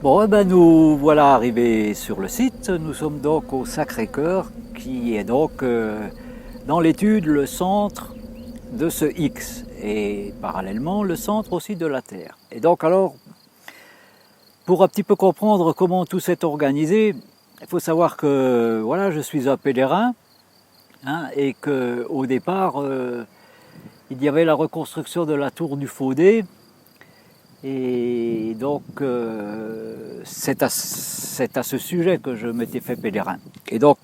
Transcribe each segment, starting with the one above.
Bon, eh ben nous voilà arrivés sur le site. Nous sommes donc au Sacré-Cœur, qui est donc dans l'étude le centre de ce X et parallèlement le centre aussi de la Terre. Et donc alors, pour un petit peu comprendre comment tout s'est organisé, il faut savoir que voilà, je suis un pèlerin et qu'au départ, il y avait la reconstruction de la tour du Faudé. Et donc, c'est à ce sujet que je m'étais fait pèlerin. Et donc,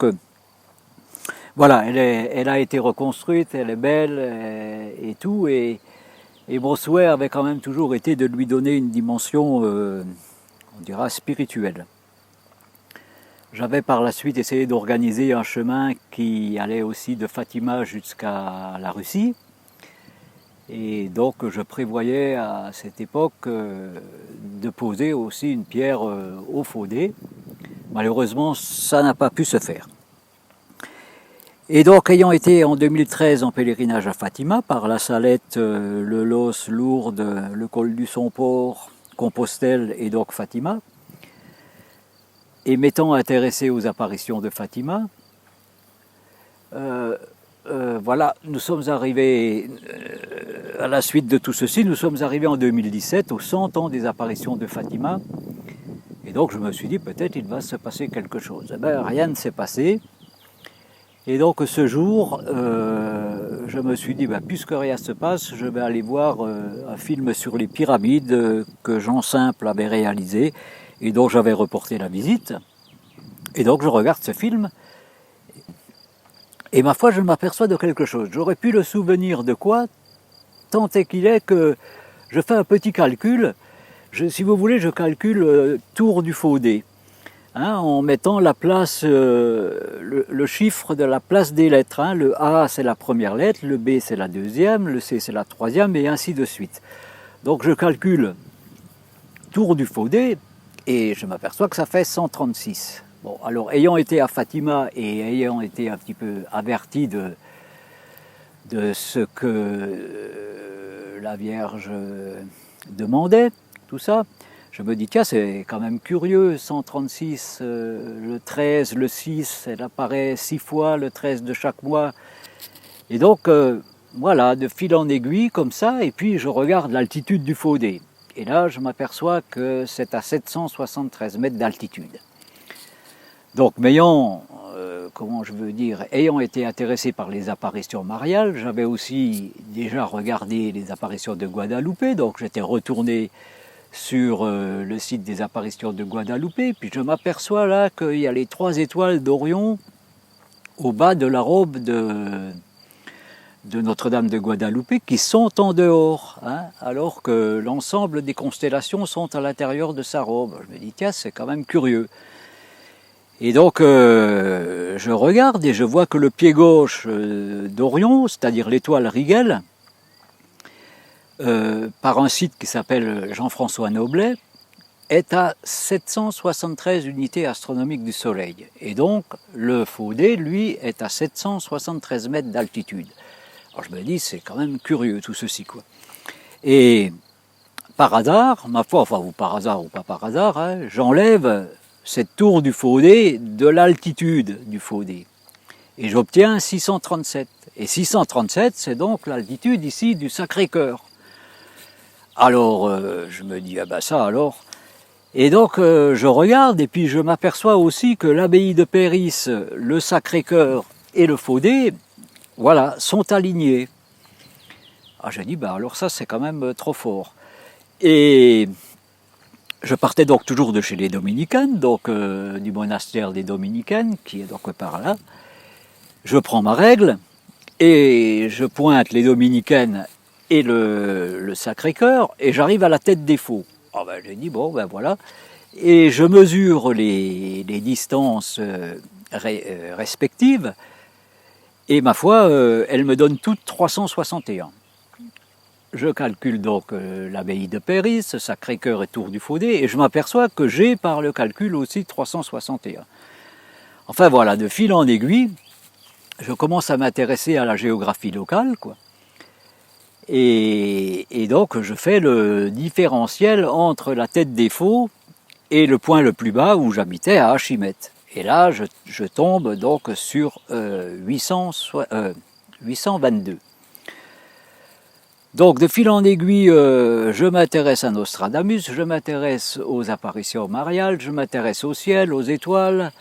voilà, elle a été reconstruite, elle est belle et tout. Et mon souhait avait quand même toujours été de lui donner une dimension, on dira, spirituelle. J'avais par la suite essayé d'organiser un chemin qui allait aussi de Fatima jusqu'à la Russie. Et donc je prévoyais à cette époque de poser aussi une pierre au Faudé. Malheureusement, ça n'a pas pu se faire. Et donc, ayant été en 2013 en pèlerinage à Fatima, par la Salette, le Los, Lourdes, le col du Somport, Compostelle et donc Fatima, et m'étant intéressé aux apparitions de Fatima, voilà, nous sommes arrivés, à la suite de tout ceci, nous sommes arrivés en 2017, aux 100 ans des apparitions de Fatima. Et donc je me suis dit, peut-être il va se passer quelque chose. Eh bien, rien ne s'est passé. Et donc ce jour, je me suis dit, puisque rien ne se passe, je vais aller voir un film sur les pyramides que Jean Simple avait réalisé et dont j'avais reporté la visite. Et donc je regarde ce film. Et ma foi, je m'aperçois de quelque chose. J'aurais pu le souvenir de quoi, tant est qu'il est que je fais un petit calcul. Si vous voulez, je calcule tour du Faudé, en mettant la place, le chiffre de la place des lettres. Le A, c'est la première lettre, le B, c'est la deuxième, le C, c'est la troisième, et ainsi de suite. Donc je calcule tour du Faudé, et je m'aperçois que ça fait 136. Bon, alors ayant été à Fatima et ayant été un petit peu averti de ce que la Vierge demandait, tout ça, je me dis, tiens, c'est quand même curieux, 136, le 13, le 6, elle apparaît 6 fois, le 13 de chaque mois. Et donc, voilà, de fil en aiguille, comme ça, et puis je regarde l'altitude du Faudé. Et là, je m'aperçois que c'est à 773 mètres d'altitude. Donc, ayant été intéressé par les apparitions mariales, j'avais aussi déjà regardé les apparitions de Guadalupe, donc j'étais retourné sur le site des apparitions de Guadalupe, puis je m'aperçois là qu'il y a les 3 étoiles d'Orion au bas de la robe de Notre-Dame de Guadalupe qui sont en dehors, alors que l'ensemble des constellations sont à l'intérieur de sa robe. Je me dis, tiens, c'est quand même curieux. Et donc, je regarde et je vois que le pied gauche d'Orion, c'est-à-dire l'étoile Rigel, par un site qui s'appelle Jean-François Noblet, est à 773 unités astronomiques du Soleil. Et donc, le Faudé, lui, est à 773 mètres d'altitude. Alors je me dis, c'est quand même curieux tout ceci, quoi. Et par hasard, ma foi, enfin, ou par hasard ou pas par hasard, j'enlève cette tour du Faudé de l'altitude du Faudé. Et j'obtiens 637. Et 637, c'est donc l'altitude ici du Sacré-Cœur. Alors, je me dis, ça alors. Et donc, je regarde et puis je m'aperçois aussi que l'abbaye de Péris, le Sacré-Cœur et le Faudé, voilà, sont alignés. Ah, je dis, alors ça, c'est quand même trop fort. Et je partais donc toujours de chez les Dominicaines, donc du monastère des Dominicaines, qui est donc par là. Je prends ma règle et je pointe les Dominicaines et le Sacré-Cœur et j'arrive à la tête des faux. Ah je dis, voilà. Et je mesure les distances respectives et ma foi, elles me donnent toutes 361. Je calcule donc l'abbaye de Péris, Sacré-Cœur et Tour du Faudé, et je m'aperçois que j'ai par le calcul aussi 361. Enfin voilà, de fil en aiguille, je commence à m'intéresser à la géographie locale, quoi. Et donc je fais le différentiel entre la tête des faux et le point le plus bas où j'habitais à Achimet. Et là, je tombe donc sur 822. Donc de fil en aiguille, je m'intéresse à Nostradamus, je m'intéresse aux apparitions mariales, je m'intéresse au ciel, aux étoiles,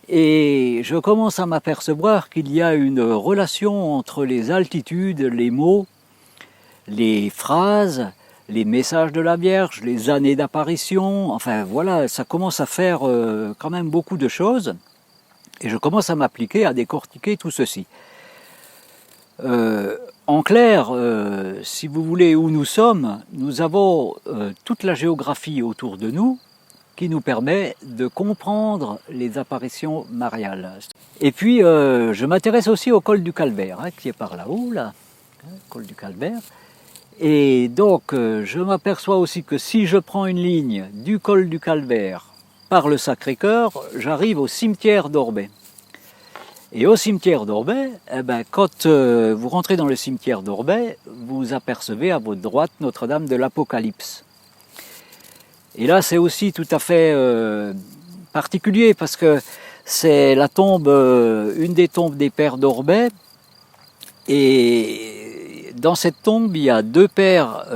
et je commence à m'apercevoir qu'il y a une relation entre les altitudes, les mots, les phrases, les messages de la Vierge, les années d'apparition, enfin voilà, ça commence à faire quand même beaucoup de choses, et je commence à m'appliquer à décortiquer tout ceci. En clair, si vous voulez, où nous sommes, nous avons toute la géographie autour de nous qui nous permet de comprendre les apparitions mariales. Et puis, je m'intéresse aussi au col du Calvaire, hein, qui est par là-haut, là, hein, col du Calvaire. Et donc, je m'aperçois aussi que si je prends une ligne du col du Calvaire par le Sacré-Cœur, j'arrive au cimetière d'Orbay. Et au cimetière d'Orbay, eh ben, quand vous rentrez dans le cimetière d'Orbay, vous apercevez à votre droite Notre-Dame de l'Apocalypse. Et là, c'est aussi tout à fait particulier parce que c'est la tombe, une des tombes des pères d'Orbay. Et dans cette tombe, il y a deux pères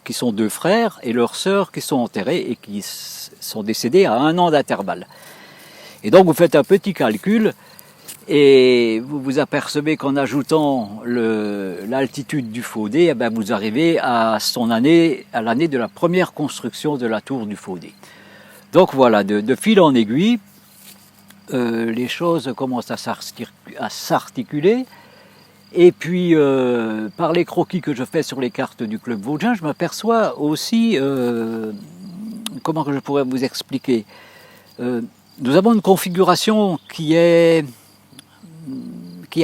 qui sont deux frères et leurs sœurs qui sont enterrés et qui sont décédés à 1 an d'intervalle. Et donc, vous faites un petit calcul. Et vous vous apercevez qu'en ajoutant l'altitude du Faudé, eh ben vous arrivez à l'année de la première construction de la tour du Faudé. Donc voilà, de fil en aiguille, les choses commencent à s'articuler. Et puis, par les croquis que je fais sur les cartes du Club Vosgien, je m'aperçois aussi, comment que je pourrais vous expliquer, nous avons une configuration qui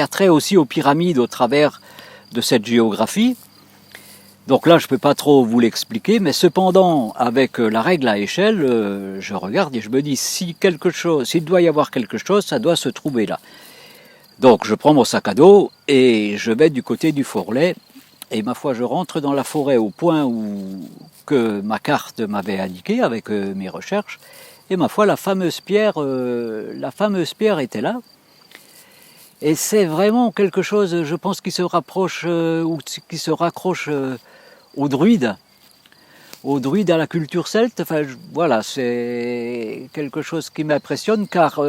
a trait aussi aux pyramides au travers de cette géographie. Donc là, je ne peux pas trop vous l'expliquer, mais cependant, avec la règle à échelle, je regarde et je me dis, s'il doit y avoir quelque chose, ça doit se trouver là. Donc je prends mon sac à dos et je vais du côté du Forlet, et ma foi, je rentre dans la forêt au point que ma carte m'avait indiqué avec mes recherches, et ma foi, la fameuse pierre était là. Et c'est vraiment quelque chose, je pense, qui se rapproche ou qui se raccroche aux druides à la culture celte. Enfin, voilà, c'est quelque chose qui m'impressionne car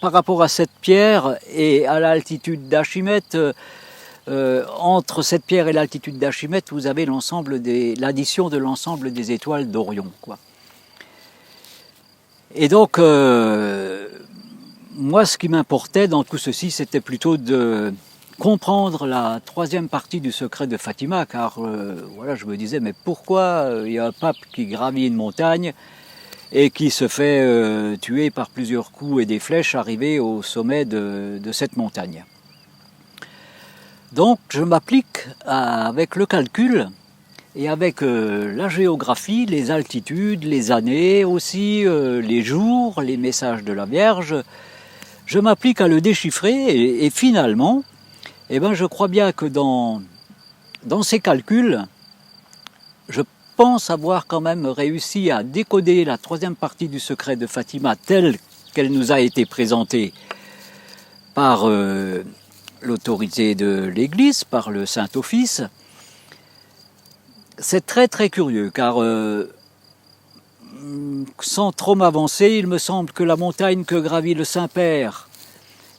par rapport à cette pierre et à l'altitude d'Achimet, entre cette pierre et l'altitude d'Achimet, vous avez l'addition de l'ensemble des étoiles d'Orion, quoi. Et donc, moi, ce qui m'importait dans tout ceci, c'était plutôt de comprendre la troisième partie du secret de Fatima, car voilà, je me disais, mais pourquoi il y a un pape qui gravit une montagne et qui se fait tuer par plusieurs coups et des flèches arrivé au sommet de cette montagne? Donc, je m'applique avec le calcul et avec la géographie, les altitudes, les années aussi, les jours, les messages de la Vierge. Je m'applique à le déchiffrer et finalement, eh ben, je crois bien que dans ces calculs, je pense avoir quand même réussi à décoder la troisième partie du secret de Fatima telle qu'elle nous a été présentée par l'autorité de l'Église, par le Saint-Office. C'est très très curieux car sans trop m'avancer, il me semble que la montagne que gravit le Saint-Père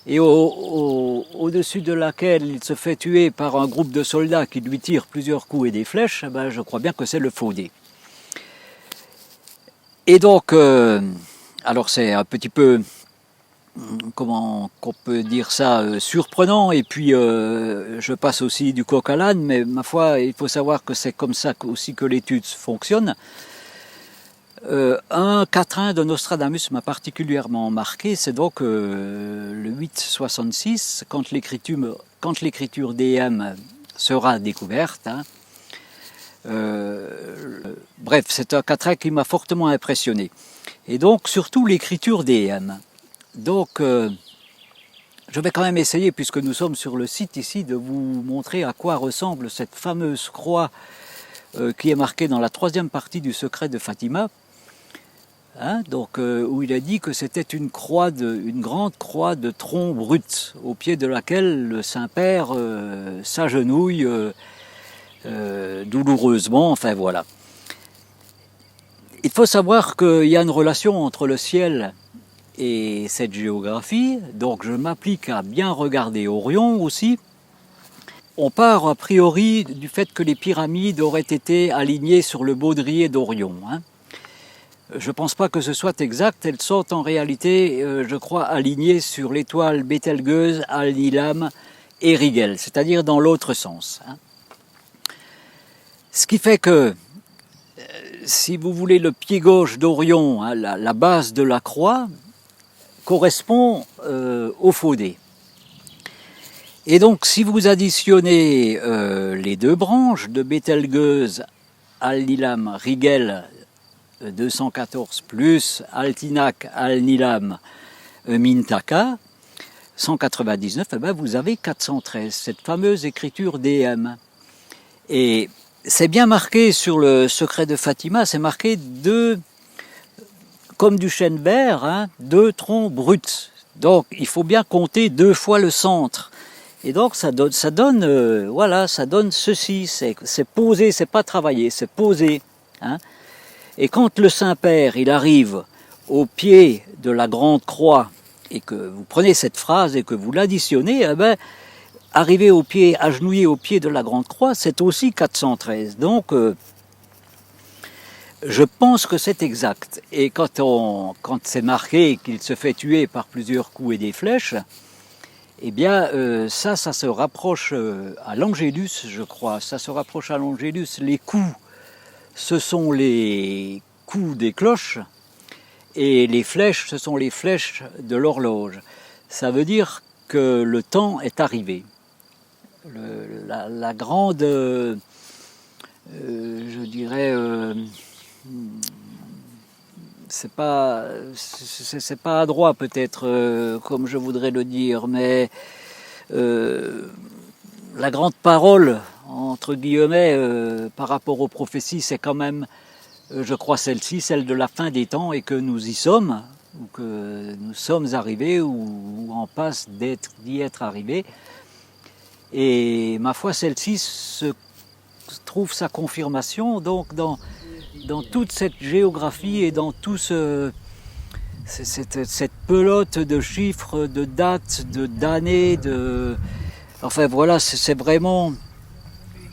et au-dessus de laquelle il se fait tuer par un groupe de soldats qui lui tirent plusieurs coups et des flèches, ben je crois bien que c'est le Faudé. Et donc, alors c'est un petit peu, comment qu'on peut dire ça, surprenant, et puis je passe aussi du coq à l'âne, mais ma foi, il faut savoir que c'est comme ça aussi que l'étude fonctionne. Un quatrain de Nostradamus m'a particulièrement marqué, c'est donc le 866, quand l'écriture DM sera découverte. Hein. Bref, c'est un quatrain qui m'a fortement impressionné. Et donc, surtout l'écriture DM. Donc, je vais quand même essayer, puisque nous sommes sur le site ici, de vous montrer à quoi ressemble cette fameuse croix qui est marquée dans la troisième partie du secret de Fatima. hein, donc, où il a dit que c'était une grande croix de tronc brut, au pied de laquelle le Saint-Père s'agenouille douloureusement, enfin voilà. Il faut savoir qu'il y a une relation entre le ciel et cette géographie, donc je m'applique à bien regarder Orion aussi. On part a priori du fait que les pyramides auraient été alignées sur le baudrier d'Orion, hein. Je ne pense pas que ce soit exact, elles sont en réalité, je crois, alignées sur l'étoile Bételgeuse, Al-Nilam et Rigel, c'est-à-dire dans l'autre sens, hein. Ce qui fait que, si vous voulez, le pied gauche d'Orion, hein, la base de la croix, correspond au Faudé. Et donc, si vous additionnez les deux branches de Bételgeuse, Al-Nilam, Rigel, 214 plus Altinak, Al-Nilam, Mintaka, 199, eh ben vous avez 413, cette fameuse écriture DM. Et c'est bien marqué sur le secret de Fatima, c'est marqué comme du chêne vert, hein, 2 troncs bruts. Donc il faut bien compter 2 fois le centre. Et donc ça donne voilà, ça donne ceci, c'est posé, c'est pas travaillé, c'est posé, hein. Et quand le Saint-Père, il arrive au pied de la grande croix, et que vous prenez cette phrase et que vous l'additionnez, eh ben, arriver au pied, agenouillé au pied de la grande croix, c'est aussi 413. Donc, je pense que c'est exact. Et quand c'est marqué qu'il se fait tuer par plusieurs coups et des flèches, eh bien, ça se rapproche à l'Angélus, je crois. Ça se rapproche à l'Angélus. Les coups, ce sont les coups des cloches, et les flèches, ce sont les flèches de l'horloge. Ça veut dire que le temps est arrivé. La grande, je dirais, c'est pas adroit peut-être, comme je voudrais le dire, mais la grande parole, entre guillemets, par rapport aux prophéties, c'est quand même, je crois, celle-ci, celle de la fin des temps, et que nous y sommes, ou que nous sommes arrivés, ou en passe d'y être arrivés. Et ma foi, celle-ci trouve sa confirmation donc dans toute cette géographie et dans tout cette pelote de chiffres, de dates, d'années, enfin voilà, c'est vraiment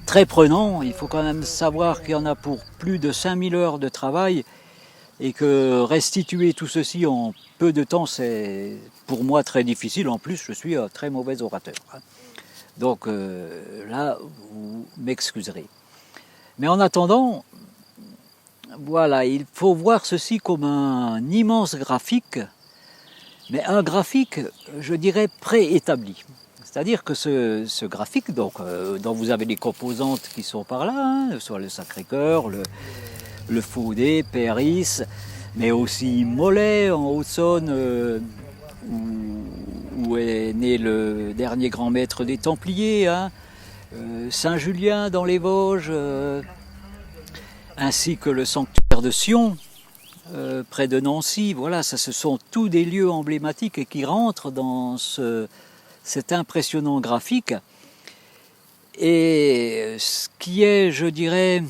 très prenant. Il faut quand même savoir qu'il y en a pour plus de 5000 heures de travail, et que restituer tout ceci en peu de temps, c'est pour moi très difficile. En plus, je suis un très mauvais orateur. Donc là, vous m'excuserez. Mais en attendant, voilà, il faut voir ceci comme un immense graphique, mais un graphique, je dirais, préétabli. C'est-à-dire que ce graphique, donc, dont vous avez les composantes qui sont par là, hein, soit le Sacré-Cœur, le Faudé, Péris, mais aussi Mollet en Haute-Saône, où est né le dernier grand maître des Templiers, hein, Saint-Julien dans les Vosges, ainsi que le sanctuaire de Sion, près de Nancy. Voilà, ça, ce sont tous des lieux emblématiques et qui rentrent dans cet impressionnant graphique. Et ce qui est, je dirais,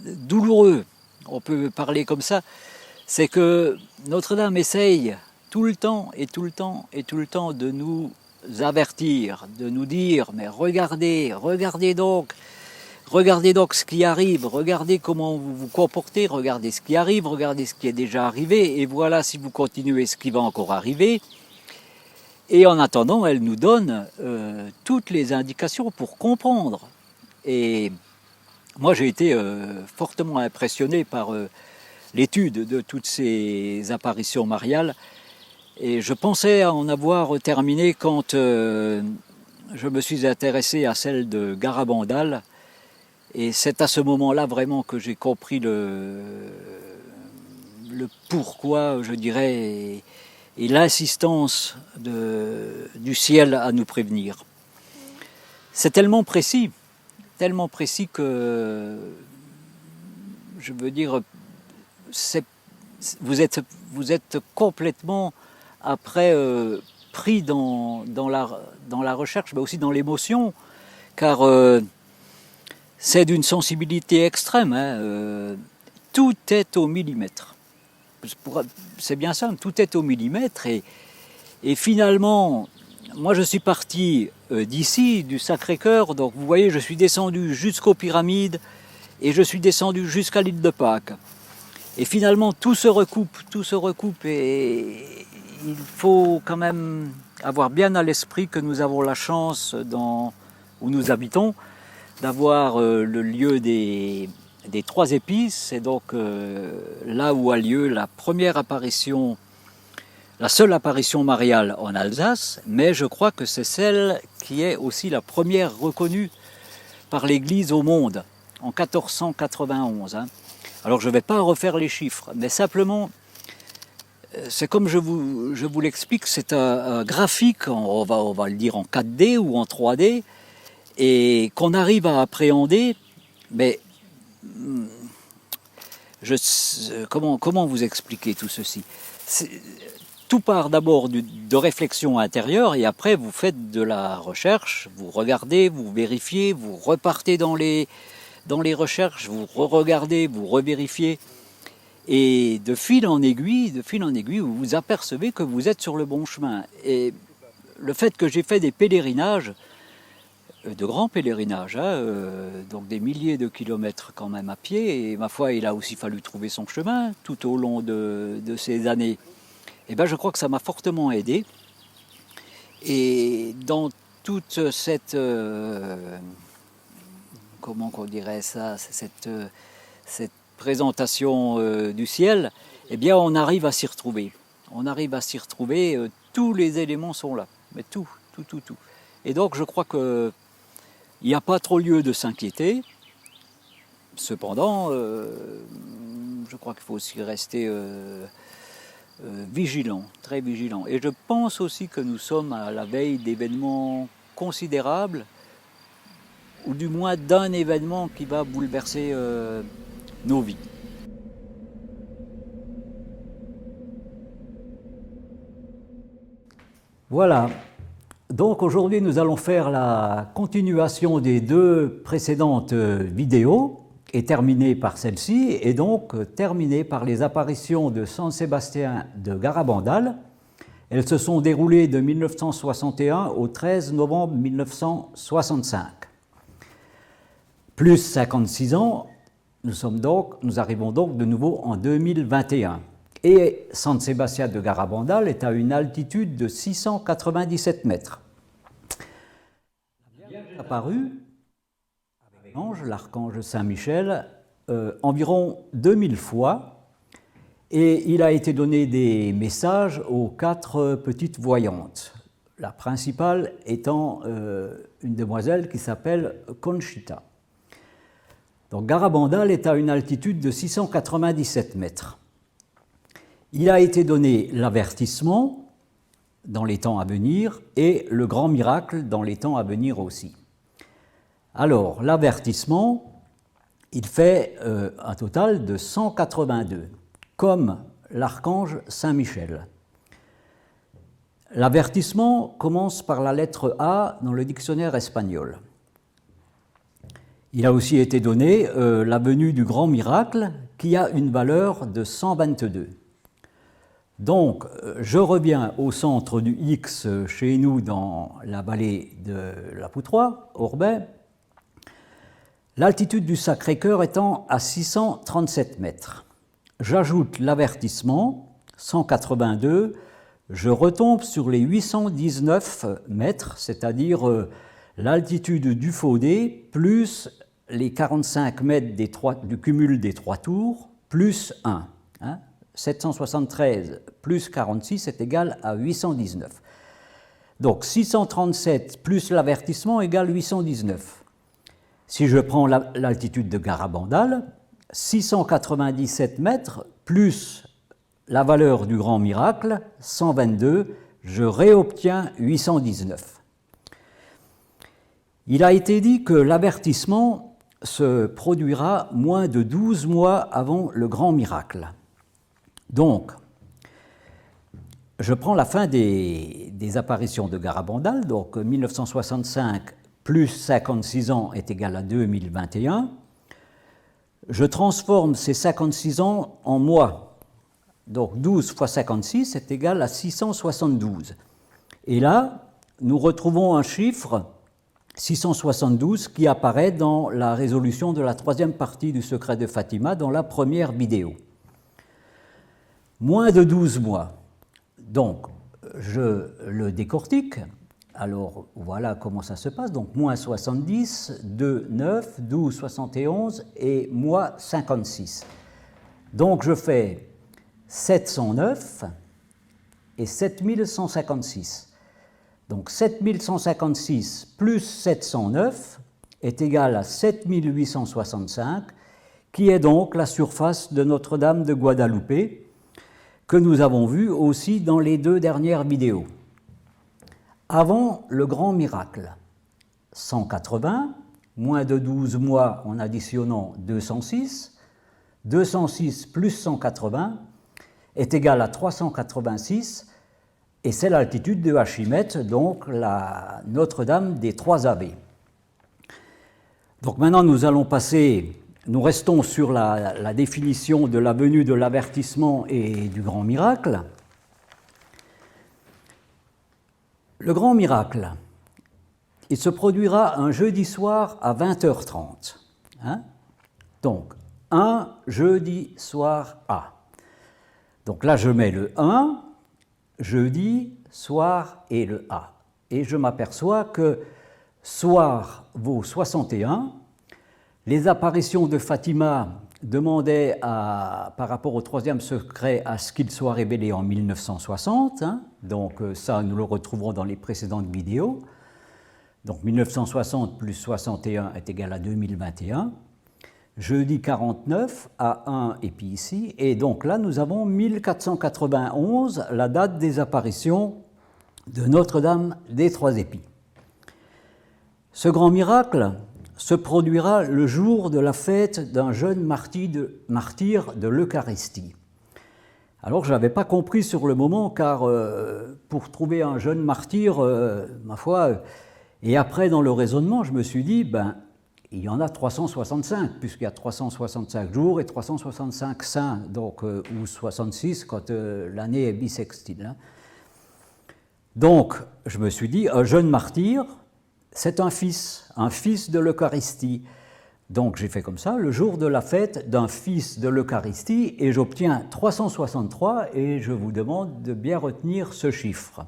douloureux, on peut parler comme ça, c'est que Notre-Dame essaye tout le temps et tout le temps et tout le temps de nous avertir, de nous dire, mais regardez donc ce qui arrive, regardez comment vous vous comportez, regardez ce qui arrive, regardez ce qui est déjà arrivé, et voilà, si vous continuez, ce qui va encore arriver. Et en attendant, elle nous donne toutes les indications pour comprendre. Et moi, j'ai été fortement impressionné par l'étude de toutes ces apparitions mariales. Et je pensais en avoir terminé quand je me suis intéressé à celle de Garabandal. Et c'est à ce moment-là vraiment que j'ai compris le pourquoi, je dirais, et l'insistance du ciel à nous prévenir. C'est tellement précis que, je veux dire, vous êtes complètement après pris dans la recherche, mais aussi dans l'émotion, car c'est d'une sensibilité extrême. Hein, tout est au millimètre. C'est bien simple, tout est au millimètre. Et finalement, moi je suis parti d'ici, du Sacré-Cœur, donc vous voyez, je suis descendu jusqu'aux pyramides et je suis descendu jusqu'à l'île de Pâques. Et finalement, tout se recoupe et il faut quand même avoir bien à l'esprit que nous avons la chance, où nous habitons, d'avoir le lieu des trois épices. C'est donc là où a lieu la seule apparition mariale en Alsace, mais je crois que c'est celle qui est aussi la première reconnue par l'Église au monde, en 1491. Hein. Alors je ne vais pas refaire les chiffres, mais simplement, c'est comme je vous l'explique, c'est un graphique, on va le dire en 4D ou en 3D, et qu'on arrive à appréhender, mais comment vous expliquer tout ceci? Tout part d'abord de réflexion intérieure et après vous faites de la recherche, vous regardez, vous vérifiez, vous repartez dans les recherches, vous re-regardez, vous revérifiez et de fil en aiguille, vous vous apercevez que vous êtes sur le bon chemin. Et le fait que j'ai fait des pèlerinages, de grands pèlerinages, hein, donc des milliers de kilomètres quand même à pied, et ma foi, il a aussi fallu trouver son chemin tout au long de ces années. Et ben, je crois que ça m'a fortement aidé. Et dans toute cette, comment on dirait ça, cette présentation du ciel, eh bien, on arrive à s'y retrouver. Tous les éléments sont là, mais tout. Et donc, je crois que il n'y a pas trop lieu de s'inquiéter. Cependant, je crois qu'il faut aussi rester vigilant, très vigilant. Et je pense aussi que nous sommes à la veille d'événements considérables, ou du moins d'un événement qui va bouleverser nos vies. Voilà. Donc aujourd'hui, nous allons faire la continuation des deux précédentes vidéos et terminer par celle-ci, et donc terminer par les apparitions de San Sébastien de Garabandal. Elles se sont déroulées de 1961 au 13 novembre 1965. Plus 56 ans, nous arrivons donc de nouveau en 2021. Et San Sébastien de Garabandal est à une altitude de 697 mètres. Il est apparu avec l'archange Saint-Michel environ 2000 fois, et il a été donné des messages aux 4 petites voyantes, la principale étant une demoiselle qui s'appelle Conchita. Donc Garabandal est à une altitude de 697 mètres. Il a été donné l'avertissement dans les temps à venir et le grand miracle dans les temps à venir aussi. Alors, l'avertissement, il fait un total de 182, comme l'archange Saint-Michel. L'avertissement commence par la lettre A dans le dictionnaire espagnol. Il a aussi été donné la venue du grand miracle qui a une valeur de 122. Donc, je reviens au centre du X chez nous dans la vallée de la Poutroie, Orbais, l'altitude du Sacré-Cœur étant à 637 mètres. J'ajoute l'avertissement, 182, je retombe sur les 819 mètres, c'est-à-dire l'altitude du Faudé, plus les 45 mètres du cumul des 3 tours, plus 1. 773 plus 46 est égal à 819. Donc 637 plus l'avertissement égale 819. Si je prends l'altitude de Garabandal, 697 mètres plus la valeur du grand miracle, 122, je réobtiens 819. Il a été dit que l'avertissement se produira moins de 12 mois avant le grand miracle. Donc, je prends la fin des apparitions de Garabandal, donc 1965 plus 56 ans est égal à 2021. Je transforme ces 56 ans en mois. Donc 12 fois 56 est égal à 672. Et là, nous retrouvons un chiffre, 672, qui apparaît dans la résolution de la troisième partie du secret de Fatima, dans la première vidéo. Moins de 12 mois. Donc, je le décortique. Alors, voilà comment ça se passe. Donc, moins 70, 2, 9, 12, 71 et moins 56. Donc, je fais 709 et 7156. Donc, 7156 plus 709 est égal à 7865, qui est donc la surface de Notre-Dame de Guadalupe, que nous avons vu aussi dans les deux dernières vidéos. Avant le grand miracle, 180, moins de 12 mois en additionnant 206, 206 plus 180 est égal à 386, et c'est l'altitude de Hachimette, donc la Notre-Dame des Trois Abbés. Donc maintenant nous allons passer... Nous restons sur la définition de la venue de l'avertissement et du grand miracle. Le grand miracle, il se produira un jeudi soir à 20h30. Donc, un jeudi soir à. Donc là, je mets le 1, jeudi, soir et le A. Et je m'aperçois que soir vaut 61. Les apparitions de Fatima demandaient, par rapport au troisième secret, à ce qu'il soit révélé en 1960. Donc ça, nous le retrouverons dans les précédentes vidéos. Donc 1960 plus 61 est égal à 2021. Jeudi 49 à 1 et puis ici. Et donc là, nous avons 1491, la date des apparitions de Notre-Dame des Trois Épis. Ce grand miracle se produira le jour de la fête d'un jeune martyr de l'Eucharistie. Alors, je n'avais pas compris sur le moment, car pour trouver un jeune martyr, ma foi, et après dans le raisonnement, je me suis dit, il y en a 365, puisqu'il y a 365 jours et 365 saints, donc, ou 66 quand l'année est bissextile. Donc, je me suis dit, un jeune martyr, c'est un fils de l'Eucharistie. Donc j'ai fait comme ça, le jour de la fête d'un fils de l'Eucharistie, et j'obtiens 363, et je vous demande de bien retenir ce chiffre.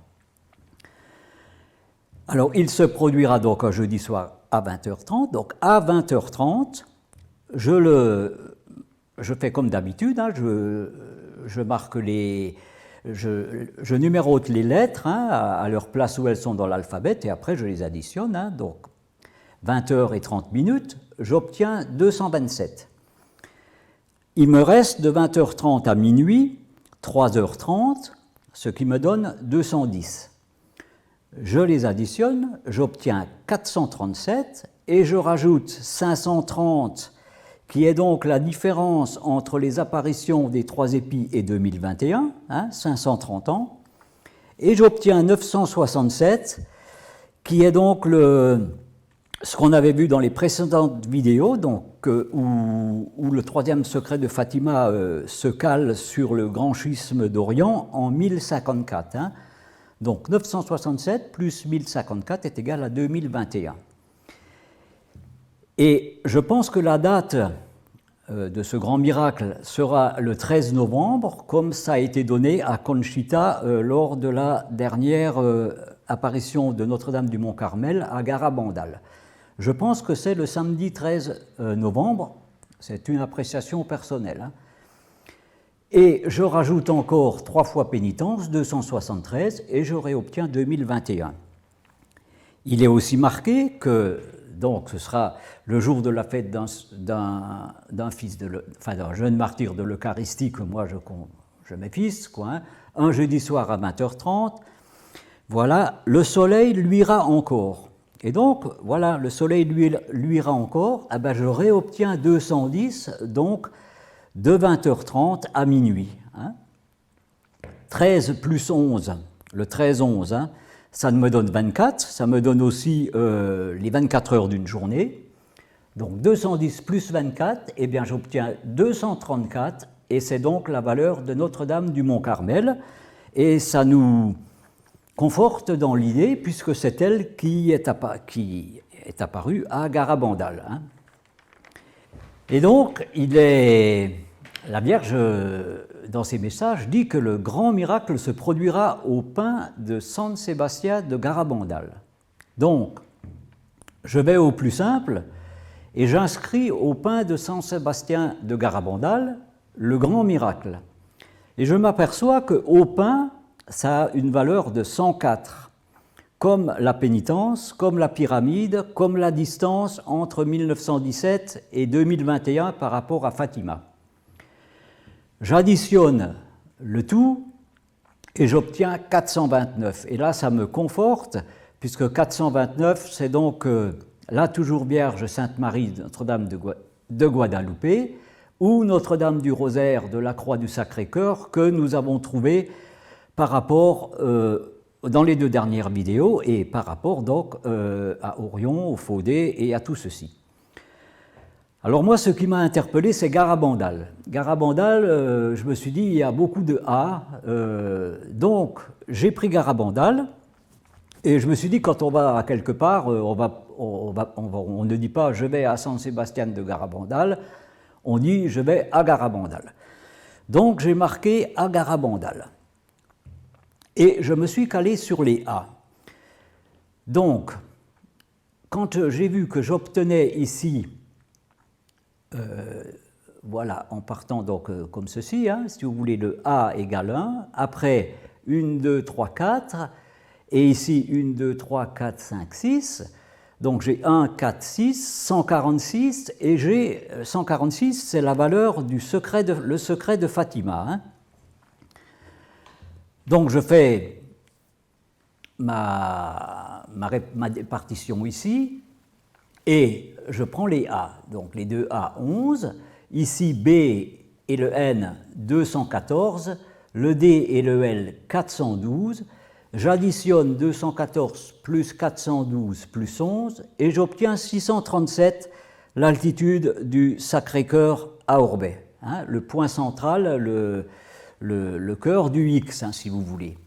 Alors il se produira donc un jeudi soir à 20h30, donc à 20h30, je fais comme d'habitude, je marque je numérote les lettres à leur place où elles sont dans l'alphabet, et après je les additionne. Donc 20h et 30 minutes, j'obtiens 227. Il me reste de 20h30 à minuit 3h30, ce qui me donne 210. Je les additionne, j'obtiens 437 et je rajoute 530, qui est donc la différence entre les apparitions des Trois Épis et 2021, 530 ans, et j'obtiens 967, qui est donc ce qu'on avait vu dans les précédentes vidéos, donc, où le troisième secret de Fatima se cale sur le grand schisme d'Orient en 1054. Donc 967 plus 1054 est égal à 2021. Et je pense que la date de ce grand miracle sera le 13 novembre, comme ça a été donné à Conchita lors de la dernière apparition de Notre-Dame du Mont-Carmel à Garabandal. Je pense que c'est le samedi 13 novembre, c'est une appréciation personnelle. Et je rajoute encore 3 fois pénitence, 273, et je réobtiens 2021. Il est aussi marqué que donc ce sera le jour de la fête d'un jeune martyr de l'Eucharistie que moi je m'effice, un jeudi soir à 20h30. Voilà, le soleil luira encore. Et donc, voilà, le soleil luira encore, ah ben, je réobtiens 210, donc de 20h30 à minuit. Hein. 13 plus 11, le 13-11, hein, ça me donne 24, ça me donne aussi les 24 heures d'une journée. Donc 210 plus 24, eh bien j'obtiens 234, et c'est donc la valeur de Notre-Dame du Mont-Carmel. Et ça nous conforte dans l'idée, puisque c'est elle qui est apparue à Garabandal. Hein. Et donc, la Vierge, dans ses messages, dit que le grand miracle se produira au pin de San Sébastien de Garabandal. Donc, je vais au plus simple et j'inscris au pin de San Sébastien de Garabandal le grand miracle. Et je m'aperçois qu'au pin, ça a une valeur de 104, comme la pénitence, comme la pyramide, comme la distance entre 1917 et 2021 par rapport à Fatima. J'additionne le tout et j'obtiens 429. Et là, ça me conforte, puisque 429, c'est donc la toujours Vierge Sainte-Marie Notre-Dame de Guadalupe, ou Notre-Dame du Rosaire de la Croix du Sacré-Cœur, que nous avons trouvé par rapport, dans les deux dernières vidéos, et par rapport donc à Orion, au Faudé et à tout ceci. Alors moi, ce qui m'a interpellé, c'est Garabandal. Garabandal, je me suis dit, il y a beaucoup de A, donc j'ai pris Garabandal, et je me suis dit, quand on va à quelque part, on ne dit pas « je vais à San Sébastien de Garabandal », on dit « je vais à Garabandal ». Donc j'ai marqué à Garabandal. Et je me suis calé sur les A. Donc, quand j'ai vu que j'obtenais ici, voilà, en partant donc comme ceci, hein, si vous voulez, le A égale 1, après 1, 2, 3, 4, et ici 1, 2, 3, 4, 5, 6, donc j'ai 1, 4, 6, 146, et j'ai 146, c'est la valeur du secret le secret de Fatima. Hein. Donc je fais ma répartition ici et je prends les A. Donc les deux A, 11. Ici B et le N, 214. Le D et le L, 412. J'additionne 214 plus 412 plus 11 et j'obtiens 637, l'altitude du Sacré-Cœur à Orbey. Hein, le point central, le cœur du X, hein, si vous voulez.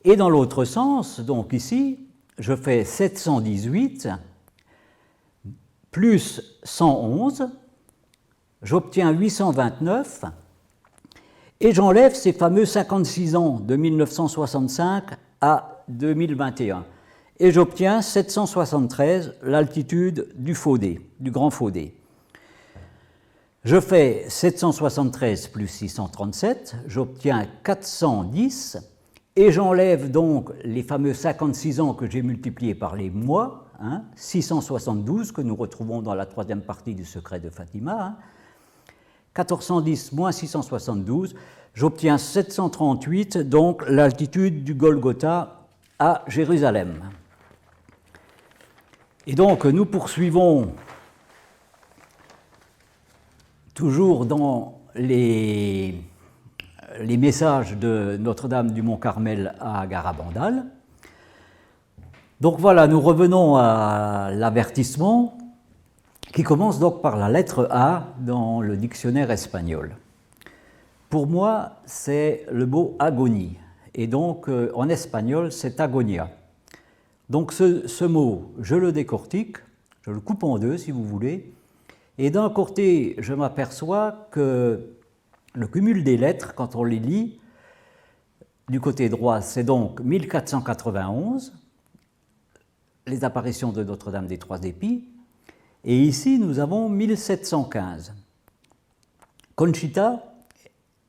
Et dans l'autre sens, donc ici, je fais 718 plus 111, j'obtiens 829, et j'enlève ces fameux 56 ans de 1965 à 2021. Et j'obtiens 773, l'altitude du Faudé, du Grand Faudé. Je fais 773 plus 637, j'obtiens 410, et j'enlève donc les fameux 56 ans que j'ai multipliés par les mois, hein, 672 que nous retrouvons dans la troisième partie du secret de Fatima, hein, 1410 moins 672, j'obtiens 738, donc l'altitude du Golgotha à Jérusalem. Et donc nous poursuivons toujours dans les messages de Notre-Dame du Mont-Carmel à Garabandal. Donc voilà, nous revenons à l'avertissement qui commence donc par la lettre A dans le dictionnaire espagnol. Pour moi, c'est le mot agonie, et donc en espagnol, c'est agonia. Donc ce mot, je le décortique, je le coupe en deux si vous voulez, et d'un côté, je m'aperçois que le cumul des lettres, quand on les lit, du côté droit, c'est donc 1491, les apparitions de Notre-Dame des Trois Épis, et ici, nous avons 1715. Conchita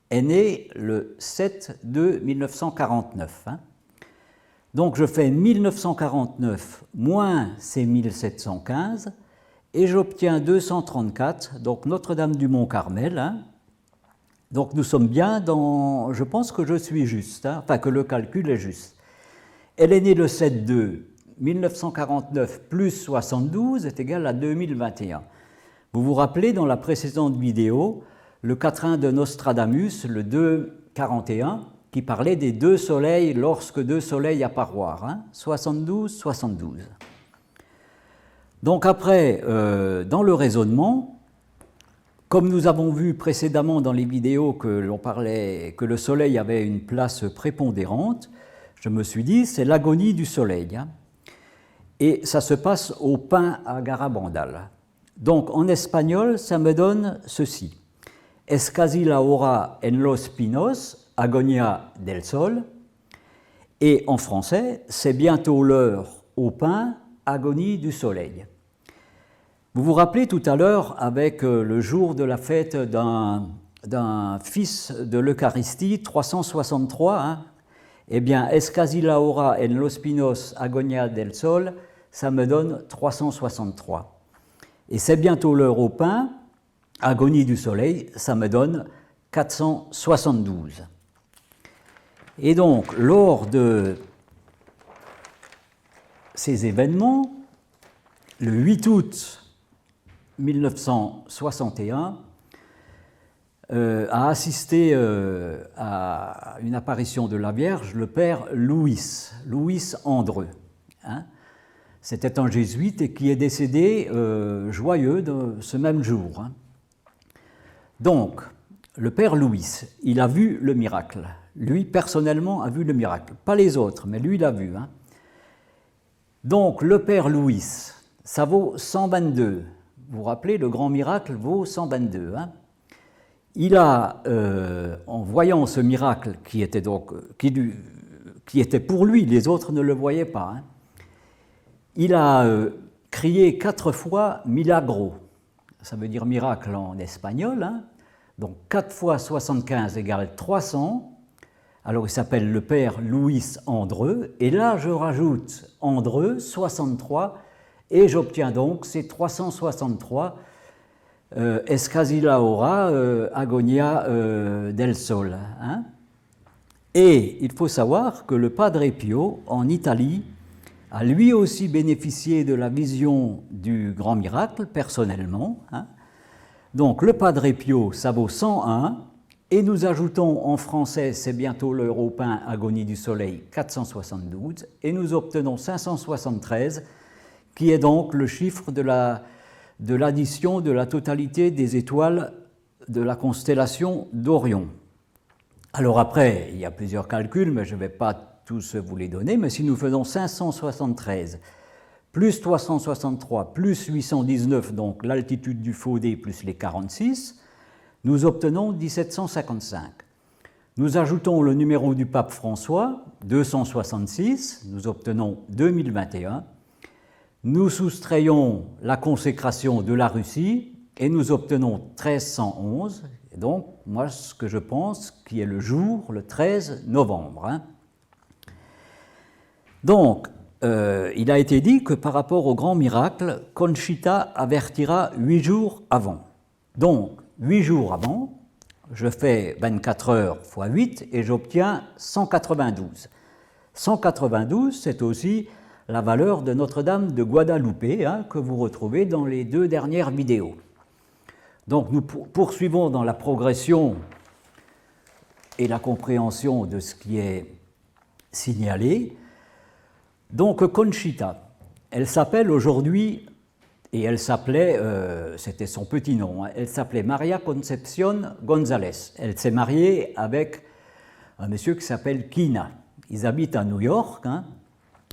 est née le 7/2/1949. Hein. Donc je fais 1949 moins ces 1715, et j'obtiens 234, donc Notre-Dame du Mont-Carmel. Hein. Donc nous sommes bien dans... Je pense que je suis juste, hein, enfin que le calcul est juste. Elle est née le 7/2/1949, 1949 plus 72 est égal à 2021. Vous vous rappelez, dans la précédente vidéo, le quatrain de Nostradamus, le 241, qui parlait des deux soleils lorsque deux soleils apparoirent, hein, 72, 72. Donc après, dans le raisonnement, comme nous avons vu précédemment dans les vidéos que l'on parlait, que le soleil avait une place prépondérante, je me suis dit, c'est l'agonie du soleil. Hein, et ça se passe au pin à Garabandal. Donc en espagnol, ça me donne ceci. Es casi la hora en los pinos, agonia del sol. Et en français, c'est bientôt l'heure au pin, agonie du soleil. Vous vous rappelez tout à l'heure, avec le jour de la fête d'un fils de l'Eucharistie, 363, hein, eh bien, es casi la hora en los pinos, agonia del sol, ça me donne 363. Et c'est bientôt l'heure au pin, agonie du soleil, ça me donne 472. Et donc, lors de ces événements, le 8 août 1961, a assisté à une apparition de la Vierge le père Louis Andreu. Hein. C'était un jésuite et qui est décédé joyeux de ce même jour. Hein. Donc, le père Louis, il a vu le miracle. Lui, personnellement, a vu le miracle. Pas les autres, mais lui, il a vu. Hein. Donc, le père Louis, ça vaut 122. Vous vous rappelez, le grand miracle vaut 122. Hein. Il a, en voyant ce miracle qui était pour lui, les autres ne le voyaient pas, hein, il a crié 4 fois milagro. Ça veut dire miracle en espagnol. Hein. Donc 4 fois 75 égale 300. Alors il s'appelle le père Louis Andreu. Et là, je rajoute Andreu, 63. Et j'obtiens donc ces 363 es casi la hora agonia del sol. Hein. Et il faut savoir que le Padre Pio, en Italie, a lui aussi bénéficié de la vision du grand miracle, personnellement. Hein. Donc le Padre Pio, ça vaut 101, et nous ajoutons en français, c'est bientôt l'heure au pain, agonie du soleil, 472, et nous obtenons 573, qui est donc le chiffre de l'addition de la totalité des étoiles de la constellation d'Orion. Alors après, il y a plusieurs calculs, mais je ne vais pas tous vous les donner, mais si nous faisons 573 plus 363 plus 819, donc l'altitude du Faudé plus les 46, nous obtenons 1755. Nous ajoutons le numéro du pape François, 266, nous obtenons 2021. Nous soustrayons la consécration de la Russie et nous obtenons 1311. Et donc, moi, ce que je pense, qui est le jour, le 13 novembre. Hein. Donc, il a été dit que par rapport au grand miracle, Conchita avertira 8 jours avant. Donc, 8 jours avant, je fais 24 heures fois 8 et j'obtiens 192. 192, c'est aussi la valeur de Notre-Dame de Guadalupe, hein, que vous retrouvez dans les 2 dernières vidéos. Donc nous poursuivons dans la progression et la compréhension de ce qui est signalé. Donc Conchita, elle s'appelle aujourd'hui, et elle s'appelait, c'était son petit nom, hein, elle s'appelait Maria Concepción González. Elle s'est mariée avec un monsieur qui s'appelle Quina. Ils habitent à New York. Hein.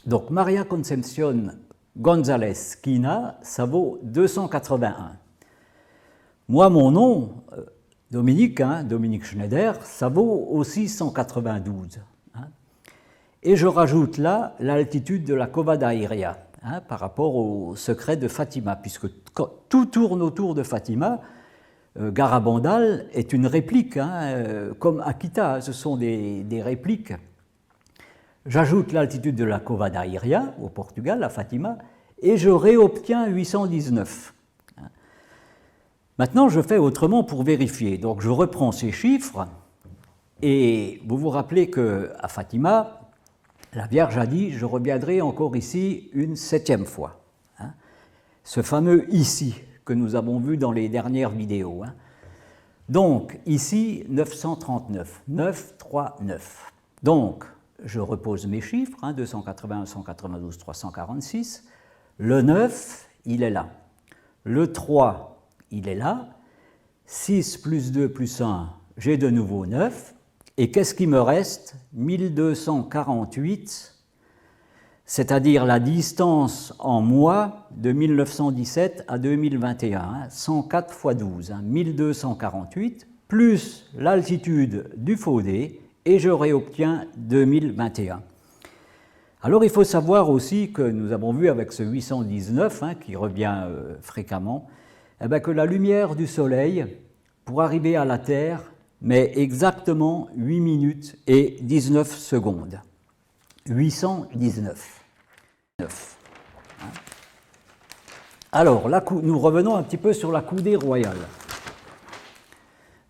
Donc Maria Concepción González Quina, ça vaut 281. Moi, mon nom, Dominique, hein, Dominique Schneider, ça vaut aussi 192. Hein. Et je rajoute là l'altitude de la Cova d'Airia, hein, par rapport au secret de Fatima, puisque tout tourne autour de Fatima. Garabandal est une réplique, hein, comme Akita, ce sont des répliques. J'ajoute l'altitude de la Cova d'Airia, au Portugal, à Fatima, et je réobtiens 819. Maintenant, je fais autrement pour vérifier. Donc, je reprends ces chiffres, et vous vous rappelez qu'à Fatima, la Vierge a dit « Je reviendrai encore ici une 7e fois ». Ce fameux « ici » que nous avons vu dans les dernières vidéos. Donc, ici, 939, 939. Donc, je repose mes chiffres, 281, 192, 346. Le 9, il est là. Le 3, il est là. 6 plus 2 plus 1, j'ai de nouveau 9. Et qu'est-ce qui me reste? 1248, c'est-à-dire la distance en mois de 1917 à 2021, 104 x 12, 1248, plus l'altitude du Faudé, et je réobtiens 2021. Alors il faut savoir aussi que nous avons vu avec ce 819, qui revient fréquemment, que la lumière du Soleil, pour arriver à la Terre, met exactement 8 minutes et 19 secondes. 819. Alors, nous revenons un petit peu sur la coudée royale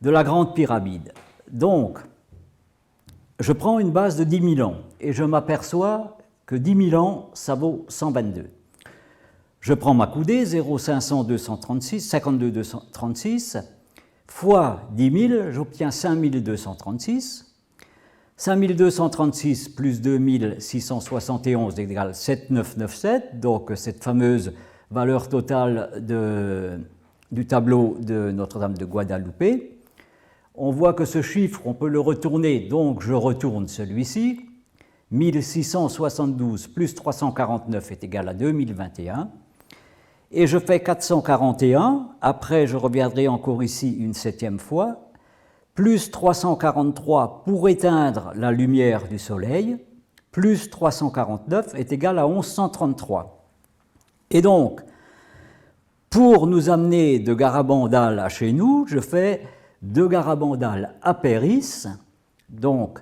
de la Grande Pyramide. Donc, je prends une base de 10 000 ans et je m'aperçois que 10 000 ans, ça vaut 122. Je prends ma coudée, 0,500 236, 52 236, fois 10 000, j'obtiens 5236. 5236 plus 2671 égale 7997, donc cette fameuse valeur totale du tableau de Notre-Dame de Guadalupe. On voit que ce chiffre, on peut le retourner, donc je retourne celui-ci. 1672 plus 349 est égal à 2021. Et je fais 441, après je reviendrai encore ici une 7e fois, plus 343 pour éteindre la lumière du Soleil, plus 349 est égal à 1133. Et donc, pour nous amener de Garabandal à chez nous, je fais de Garabandal à Péris, donc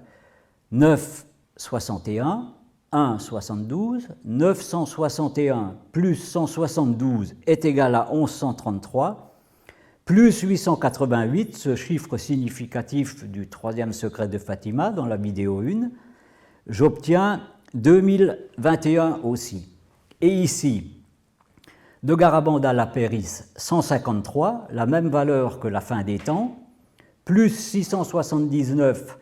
961, 1,72, 961 plus 172 est égal à 1133, plus 888, ce chiffre significatif du 3e secret de Fatima dans la vidéo 1, j'obtiens 2021 aussi. Et ici, de Garabandal à Péris, 153, la même valeur que la fin des temps, plus 679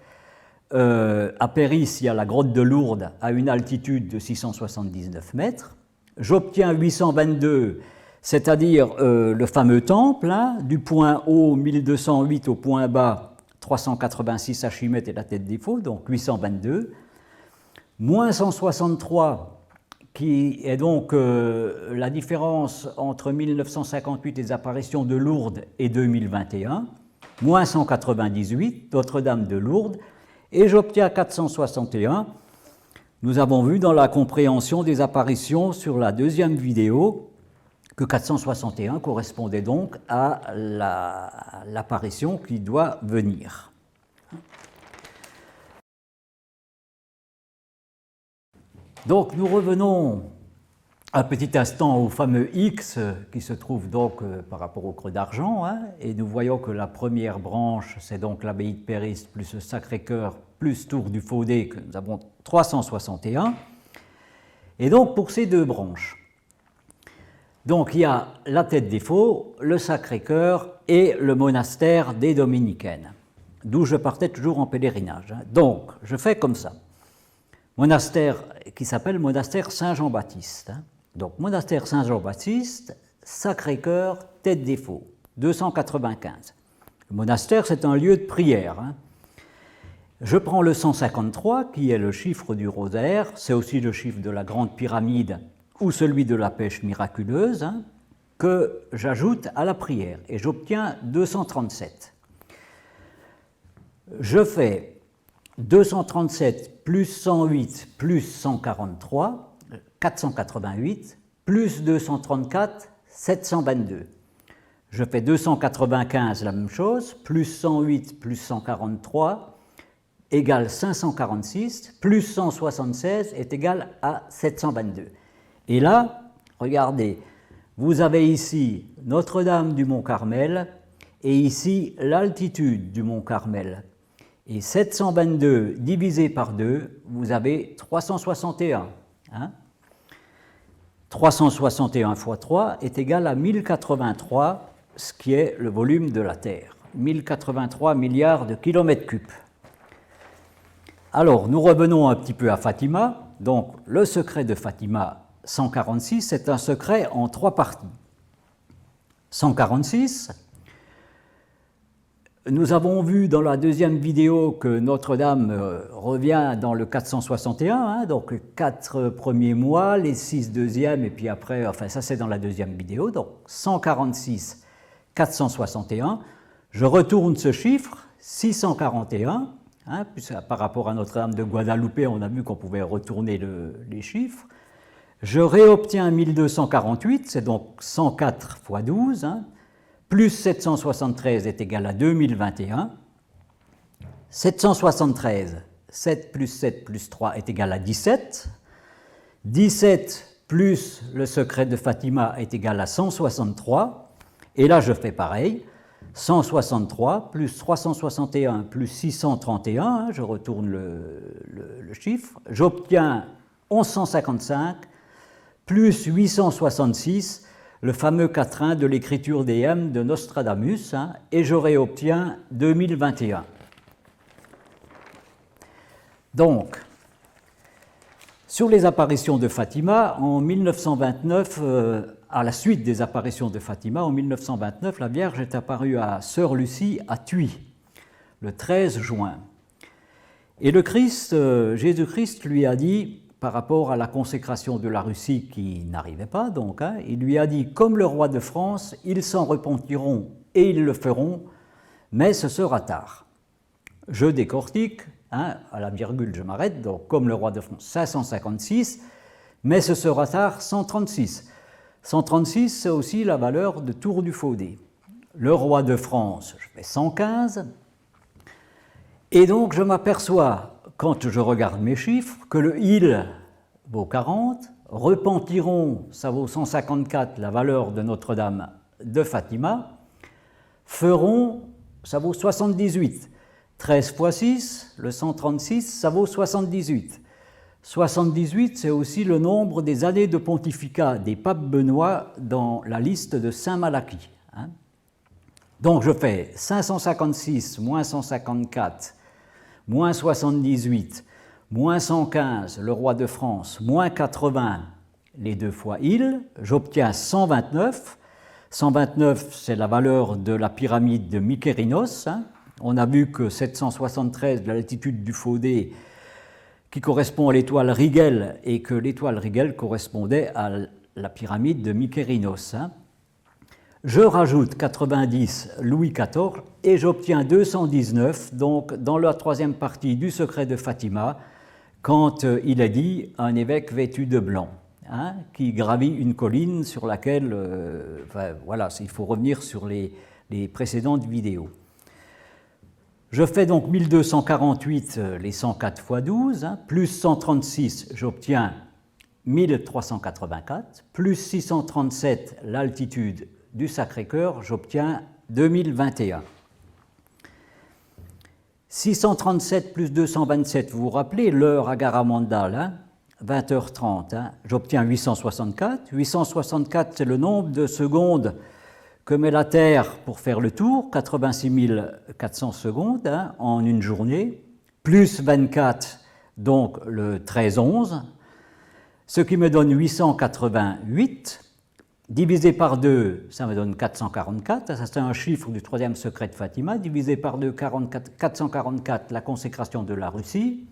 à Péris, il y a la grotte de Lourdes à une altitude de 679 mètres, j'obtiens 822, c'est-à-dire le fameux temple, du point haut 1208 au point bas 386 Archimède et la tête des faux, donc 822, moins 163, qui est donc la différence entre 1958, les apparitions de Lourdes, et 2021, moins 198, Notre-Dame de Lourdes, et j'obtiens 461. Nous avons vu dans la compréhension des apparitions sur la 2e vidéo que 461 correspondait donc à l'apparition qui doit venir. Donc nous revenons un petit instant au fameux X qui se trouve donc par rapport au creux d'argent, et nous voyons que la première branche, c'est donc l'abbaye de Péris plus le Sacré-Cœur plus Tour du Faudé, que nous avons 361. Et donc pour ces deux branches, donc il y a la tête des faux, le Sacré-Cœur et le monastère des Dominicaines, d'où je partais toujours en pèlerinage. Donc je fais comme ça. Monastère qui s'appelle monastère Saint-Jean-Baptiste. Donc monastère Saint-Jean-Baptiste, Sacré-Cœur, tête des faux, 295. Le monastère, c'est un lieu de prière. Je prends le 153, qui est le chiffre du rosaire, c'est aussi le chiffre de la Grande Pyramide ou celui de la pêche miraculeuse, que j'ajoute à la prière, et j'obtiens 237. Je fais 237 plus 108 plus 143, 488, plus 234, 722. Je fais 295, la même chose, plus 108 plus 143 égale 546, plus 176 est égal à 722. Et là, regardez, vous avez ici Notre-Dame du Mont-Carmel et ici l'altitude du Mont-Carmel. Et 722 divisé par 2, vous avez 361. 361 fois 3 est égal à 1083, ce qui est le volume de la Terre. 1083 milliards de kilomètres cubes. Alors, nous revenons un petit peu à Fatima. Donc, le secret de Fatima 146, c'est un secret en 3 parties. 146, nous avons vu dans la deuxième vidéo que Notre-Dame revient dans le 461, donc les 4 premiers mois, les 6 deuxièmes, et puis après, enfin ça c'est dans la deuxième vidéo, donc 146, 461. Je retourne ce chiffre, 641, puisque par rapport à Notre-Dame de Guadalupe, on a vu qu'on pouvait retourner les chiffres. Je réobtiens 1248, c'est donc 104 fois 12, plus 773 est égal à 2021. 773, 7 plus 7 plus 3 est égal à 17. 17 plus le secret de Fatima est égal à 163. Et là, je fais pareil. 163 plus 361 plus 631, je retourne le chiffre. J'obtiens 1155 plus 866, le fameux quatrain de l'écriture des M de Nostradamus, et je réobtiens 2021. Donc, sur les apparitions de Fatima, en 1929, à la suite des apparitions de Fatima, en 1929, la Vierge est apparue à Sœur Lucie à Thuy, le 13 juin. Et le Christ, Jésus-Christ lui a dit, par rapport à la consécration de la Russie qui n'arrivait pas, donc, il lui a dit, comme le roi de France, ils s'en repentiront et ils le feront, mais ce sera tard. Je décortique, à la virgule je m'arrête, donc comme le roi de France, 556, mais ce sera tard, 136. 136, c'est aussi la valeur de Tour du Faudet. Le roi de France, je fais 115, et donc je m'aperçois, quand je regarde mes chiffres, que le il vaut 40, repentiront, ça vaut 154, la valeur de Notre-Dame de Fatima, feront, ça vaut 78. 13 fois 6, le 136, ça vaut 78. 78, c'est aussi le nombre des années de pontificat des papes Benoît dans la liste de Saint Malachie. Donc je fais 556 moins 154 moins 78, moins 115, le roi de France, moins 80, les 2 fois il, j'obtiens 129. 129, c'est la valeur de la pyramide de Mykérinos. On a vu que 773, la latitude du Faudet, qui correspond à l'étoile Rigel, et que l'étoile Rigel correspondait à la pyramide de Mykérinos. Je rajoute 90 Louis XIV et j'obtiens 219, donc dans la troisième partie du secret de Fatima, quand il est dit un évêque vêtu de blanc, qui gravit une colline sur laquelle, voilà, il faut revenir sur les précédentes vidéos. Je fais donc 1248, les 104 fois 12, plus 136, j'obtiens 1384, plus 637, l'altitude du Sacré-Cœur, j'obtiens 2021. 637 plus 227, vous vous rappelez l'heure à Garamandal, 20h30, j'obtiens 864. 864, c'est le nombre de secondes que met la Terre pour faire le tour, 86 400 secondes en une journée, plus 24, donc le 13-11, ce qui me donne 888. Divisé par 2, ça me donne 444, ça c'est un chiffre du troisième secret de Fatima. Divisé par 2, 444, la consécration de la Russie.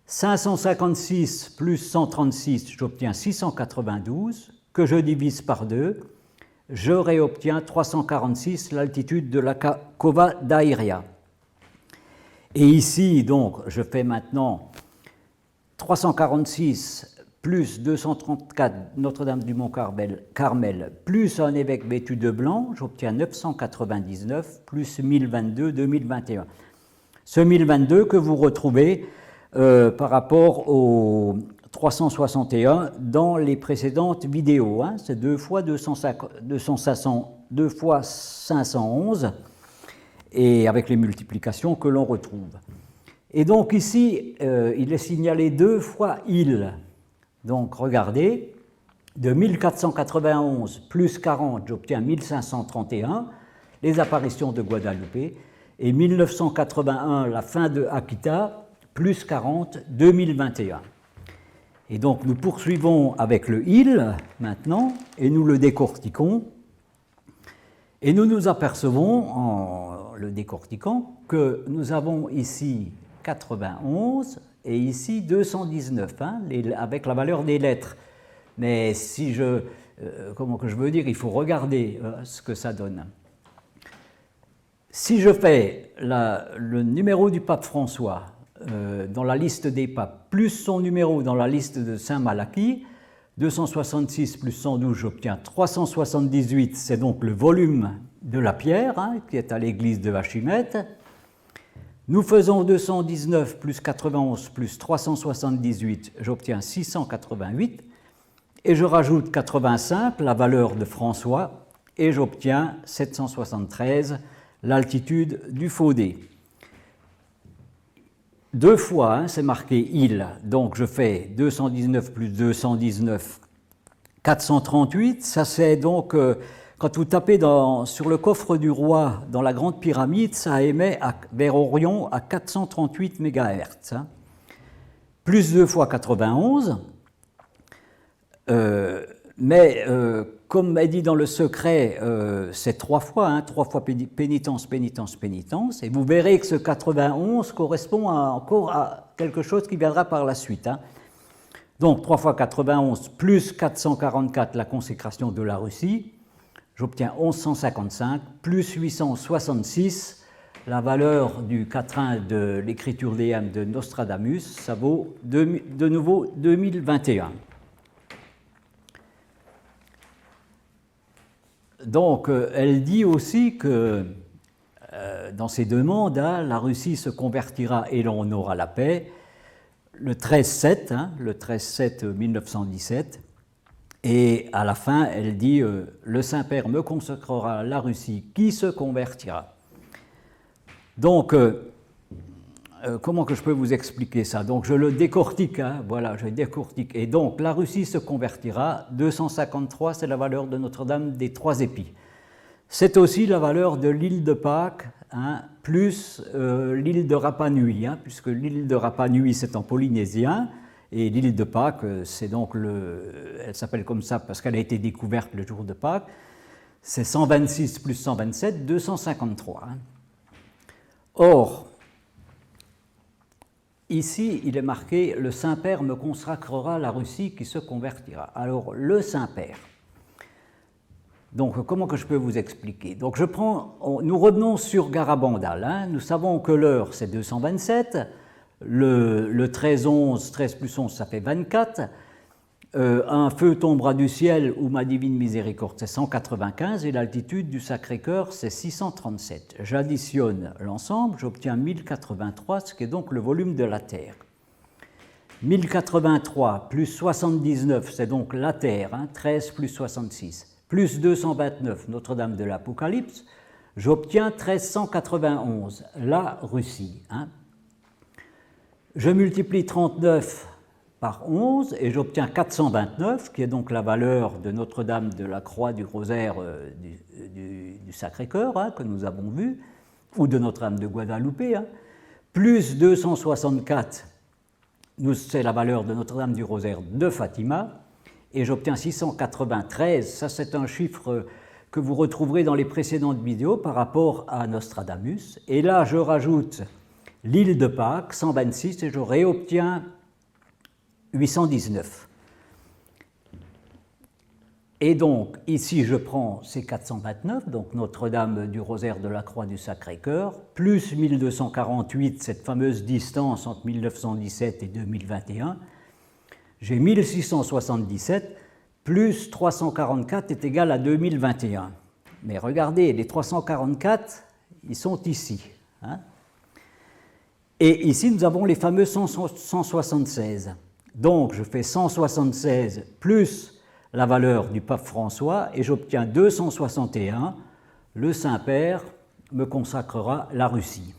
556 plus 136, j'obtiens 692, que je divise par 2, je réobtiens 346, l'altitude de la Cova d'Airia. Et ici, donc, je fais maintenant 346 plus 234 Notre-Dame du Mont-Carmel, plus un évêque vêtu de blanc, j'obtiens 999, plus 1022, 2021. Ce 1022 que vous retrouvez par rapport au 361 dans les précédentes vidéos. C'est 2 fois 511. et avec les multiplications que l'on retrouve. Et donc ici, il est signalé 2 fois il. Donc regardez, de 1491 plus 40, j'obtiens 1531, les apparitions de Guadalupe, et 1981, la fin de Akita, plus 40, 2021. Et donc nous poursuivons avec le il maintenant, et nous le décortiquons, et nous nous apercevons, en le décortiquant, que nous avons ici 91 et ici 219, hein, avec la valeur des lettres. Mais si comment que je veux dire, il faut regarder ce que ça donne. Si je fais le numéro du pape François dans la liste des papes, plus son numéro dans la liste de Saint-Malachie, 266 plus 112, j'obtiens 378, c'est donc le volume de la pierre, hein, qui est à l'église de Vachimette. Nous faisons 219 plus 91 plus 378, j'obtiens 688, et je rajoute 85, la valeur de François, et j'obtiens 773, l'altitude du Faudé. 2 fois, hein, c'est marqué il, donc je fais 219 plus 219, 438, ça c'est donc, quand vous tapez sur le coffre du roi dans la grande pyramide, ça émet vers Orion à 438 MHz. Hein. Plus 2 fois 91, mais comme est dit dans le secret, c'est 3 fois, hein, 3 fois pénitence, pénitence, pénitence, et vous verrez que ce 91 correspond encore à quelque chose qui viendra par la suite. Hein. Donc 3 fois 91 plus 444, la consécration de la Russie, j'obtiens 1155, plus 866, la valeur du quatrain de l'écriture des âmes de Nostradamus, ça vaut de nouveau 2021. Donc, elle dit aussi que dans ses demandes, hein, la Russie se convertira et l'on aura la paix, le 13-7, hein, le 13-7 1917, et à la fin, elle dit le Saint-Père me consacrera la Russie qui se convertira. Donc, comment que je peux vous expliquer ça? Donc, je le décortique, hein, voilà, je décortique. Et donc, la Russie se convertira, 253, c'est la valeur de Notre-Dame des Trois Épis. C'est aussi la valeur de l'île de Pâques, hein, plus l'île de Rapa Nui, hein, puisque l'île de Rapa Nui, c'est en polynésien, et l'île de Pâques, c'est donc elle s'appelle comme ça parce qu'elle a été découverte le jour de Pâques, c'est 126 plus 127, 253. Hein. Or, ici, il est marqué « Le Saint-Père me consacrera la Russie qui se convertira ». Alors, le Saint-Père. Donc, comment que je peux vous expliquer? Donc, nous revenons sur Garabandal. Hein. Nous savons que l'heure, c'est 227. Le 13-11, 13 plus 11, ça fait 24. Un feu tombera du ciel ou ma divine miséricorde, c'est 195. Et l'altitude du Sacré-Cœur, c'est 637. J'additionne l'ensemble, j'obtiens 1083, ce qui est donc le volume de la Terre. 1083 plus 79, c'est donc la Terre, hein, 13 plus 66. Plus 229, Notre-Dame de l'Apocalypse, j'obtiens 1391, la Russie. Hein. Je multiplie 39 par 11 et j'obtiens 429, qui est donc la valeur de Notre-Dame de la Croix du Rosaire du Sacré-Cœur, hein, que nous avons vu, ou de Notre-Dame de Guadalupe, hein, plus 264, c'est la valeur de Notre-Dame du Rosaire de Fatima, et j'obtiens 693, ça c'est un chiffre que vous retrouverez dans les précédentes vidéos par rapport à Nostradamus, et là je rajoute l'île de Pâques, 126, et je réobtiens 819. Et donc, ici, je prends ces 429, donc Notre-Dame du Rosaire de la Croix du Sacré-Cœur, plus 1248, cette fameuse distance entre 1917 et 2021. J'ai 1677, plus 344 est égal à 2021. Mais regardez, les 344, ils sont ici. Hein. Et ici, nous avons les fameux 176. Donc, je fais 176 plus la valeur du pape François et j'obtiens 261, le Saint-Père me consacrera la Russie.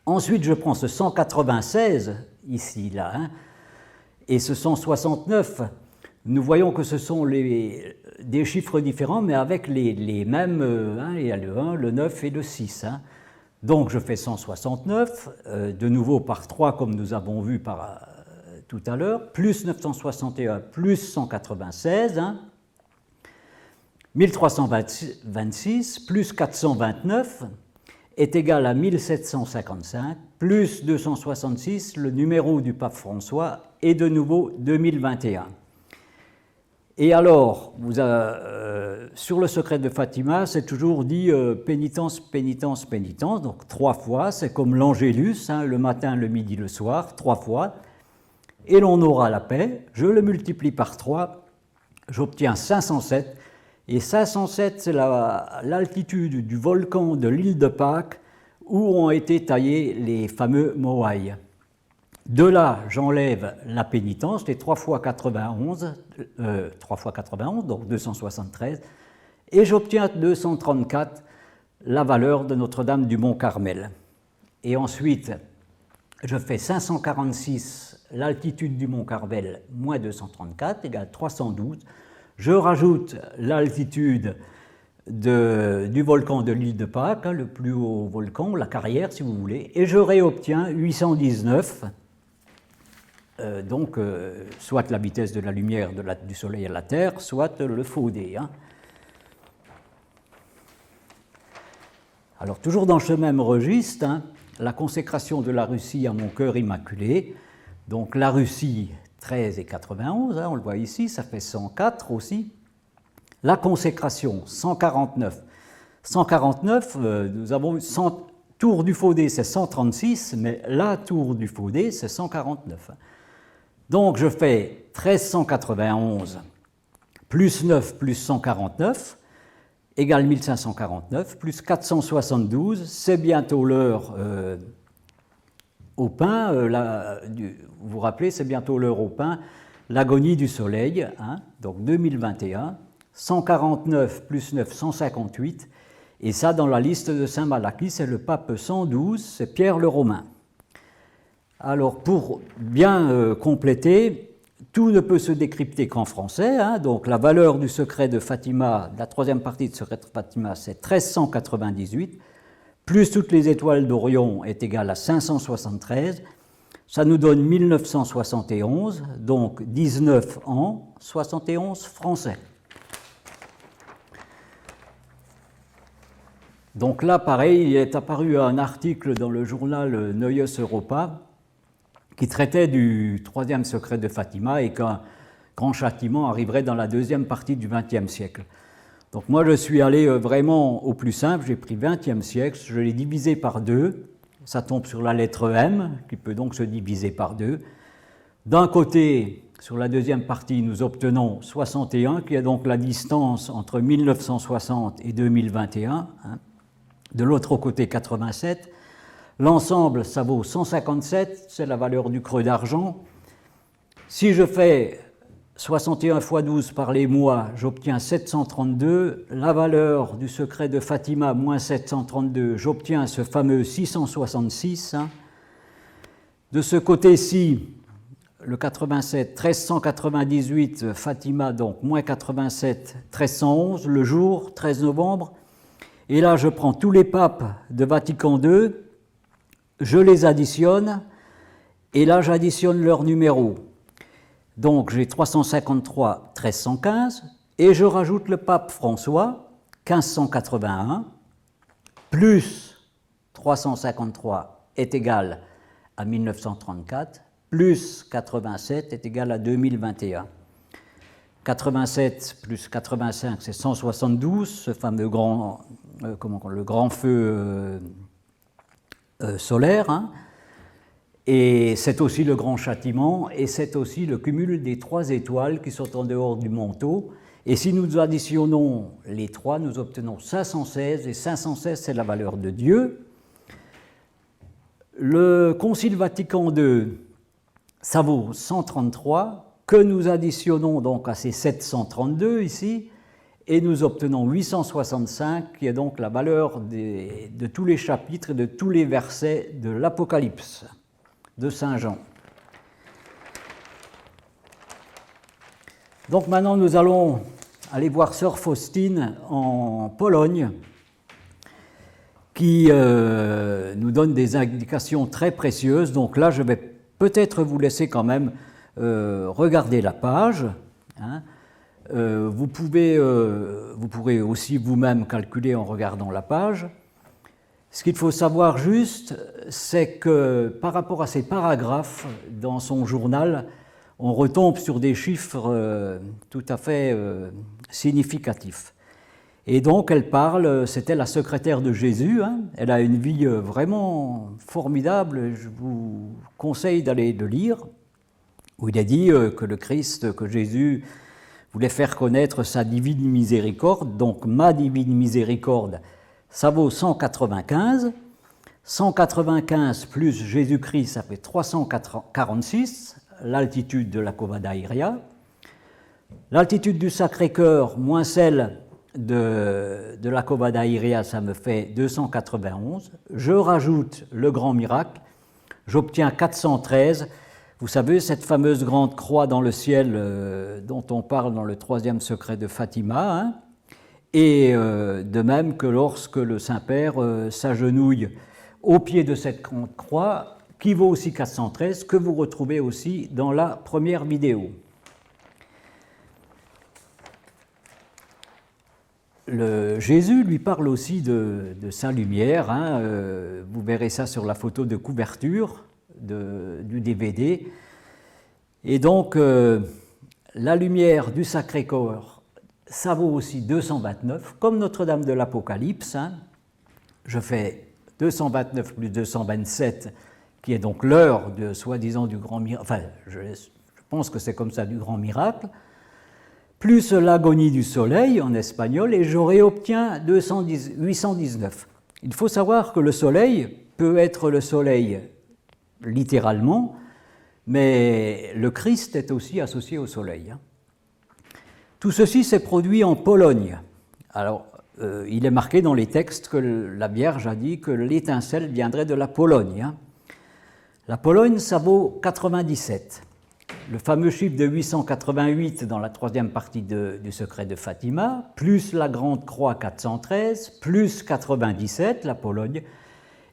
Ensuite, je prends ce 196, ici, là, hein, et ce 169. Nous voyons que ce sont des chiffres différents, mais avec les mêmes, hein, il y a le 1, le 9 et le 6. Hein. Donc, je fais 169, de nouveau par 3, comme nous avons vu tout à l'heure, plus 961, plus 196, hein, 1326, plus 429, est égal à 1755, plus 266, le numéro du pape François, est de nouveau 2021. Et alors, sur le secret de Fatima, c'est toujours dit pénitence, pénitence, pénitence, donc 3 fois, c'est comme l'Angélus, hein, le matin, le midi, le soir, 3 fois, et l'on aura la paix. Je le multiplie par 3, j'obtiens 507, et 507, c'est l'altitude du volcan de l'île de Pâques où ont été taillés les fameux Moai. De là, j'enlève la pénitence, les 3 fois 91, donc 273, et j'obtiens 234, la valeur de Notre-Dame du Mont-Carmel. Et ensuite, je fais 546, l'altitude du Mont-Carmel, moins 234, égale 312. Je rajoute l'altitude du volcan de l'île de Pâques, hein, le plus haut volcan, la carrière si vous voulez, et je réobtiens 819, soit la vitesse de la lumière du Soleil à la Terre, soit le Faudé. Hein. Alors toujours dans ce même registre, hein, la consécration de la Russie à mon cœur immaculé, donc la Russie 13 et 91, hein, on le voit ici, ça fait 104 aussi. La consécration, 149. 149, nous avons 100, tour du Faudé, c'est 136, mais la tour du Faudé, c'est 149. Donc je fais 1391 plus 9 plus 149 égale 1549, plus 472, c'est bientôt l'heure au pain, vous vous rappelez, c'est bientôt l'heure au pain, l'agonie du soleil, hein, donc 2021, 149 plus 9, 158, et ça dans la liste de Saint Malachie, c'est le pape 112, c'est Pierre le Romain. Alors pour bien compléter, tout ne peut se décrypter qu'en français, hein, donc la valeur du secret de Fatima, la troisième partie du secret de Fatima, c'est 1398, plus toutes les étoiles d'Orion est égal à 573, ça nous donne 1971, donc 19 ans, 71 français. Donc là, pareil, il est apparu un article dans le journal Neues Europa qui traitait du troisième secret de Fatima et qu'un grand châtiment arriverait dans la deuxième partie du XXe siècle. Donc moi, je suis allé vraiment au plus simple, j'ai pris XXe siècle, je l'ai divisé par 2, ça tombe sur la lettre M, qui peut donc se diviser par 2. D'un côté, sur la deuxième partie, nous obtenons 61, qui est donc la distance entre 1960 et 2021. Hein. De l'autre côté, 87. L'ensemble, ça vaut 157, c'est la valeur du creux d'argent. Si je fais 61 fois 12 par les mois, j'obtiens 732. La valeur du secret de Fatima, moins 732, j'obtiens ce fameux 666. Hein. De ce côté-ci, le 87, 1398, Fatima, donc moins 87, 1311, le jour, 13 novembre. Et là, je prends tous les papes de Vatican II, je les additionne, et là, j'additionne leurs numéros. Donc, j'ai 353, 1315, et je rajoute le pape François, 1581, plus 353 est égal à 1934, plus 87 est égal à 2021. 87 plus 85, c'est 172, ce fameux le grand feu solaire, hein. Et c'est aussi le grand châtiment, et c'est aussi le cumul des 3 étoiles qui sont en dehors du manteau. Et si nous additionnons les 3, nous obtenons 516, et 516, c'est la valeur de Dieu. Le Concile Vatican II, ça vaut 133, que nous additionnons donc à ces 732 ici, et nous obtenons 865, qui est donc la valeur de tous les chapitres et de tous les versets de l'Apocalypse de Saint Jean. Donc maintenant, nous allons aller voir Sœur Faustine en Pologne, qui nous donne des indications très précieuses. Donc là, je vais peut-être vous laisser quand même regarder la page. Hein. Vous pourrez aussi vous-même calculer en regardant la page. Ce qu'il faut savoir juste, c'est que par rapport à ces paragraphes dans son journal, on retombe sur des chiffres tout à fait significatifs. Et donc elle parle, c'était la secrétaire de Jésus, hein, elle a une vie vraiment formidable, je vous conseille d'aller le lire, où il est dit que le Christ, que Jésus voulait faire connaître sa divine miséricorde, donc ma divine miséricorde, ça vaut 195, 195 plus Jésus-Christ, ça fait 346, l'altitude de la Cova d'Airia, l'altitude du Sacré-Cœur moins celle de la Cova d'Airia, ça me fait 291, je rajoute le grand miracle, j'obtiens 413, vous savez, cette fameuse grande croix dans le ciel dont on parle dans le 3e secret de Fatima, hein, et de même que lorsque le Saint-Père s'agenouille au pied de cette grande croix, qui vaut aussi 413, que vous retrouvez aussi dans la première vidéo. Jésus lui parle aussi de sa lumière, hein, vous verrez ça sur la photo de couverture du DVD. Et donc, la lumière du Sacré-Cœur, ça vaut aussi 229, comme Notre-Dame de l'Apocalypse. Hein. Je fais 229 plus 227, qui est donc l'heure de soi-disant du grand miracle, enfin, je pense que c'est comme ça, du grand miracle, plus l'agonie du soleil en espagnol, et j'aurais obtient 819. Il faut savoir que le soleil peut être le soleil littéralement, mais le Christ est aussi associé au soleil. Hein. Tout ceci s'est produit en Pologne. Alors, il est marqué dans les textes que la Vierge a dit que l'étincelle viendrait de la Pologne. Hein. La Pologne, ça vaut 97. Le fameux chiffre de 888 dans la 3e partie du secret de Fatima, plus la grande croix 413, plus 97, la Pologne,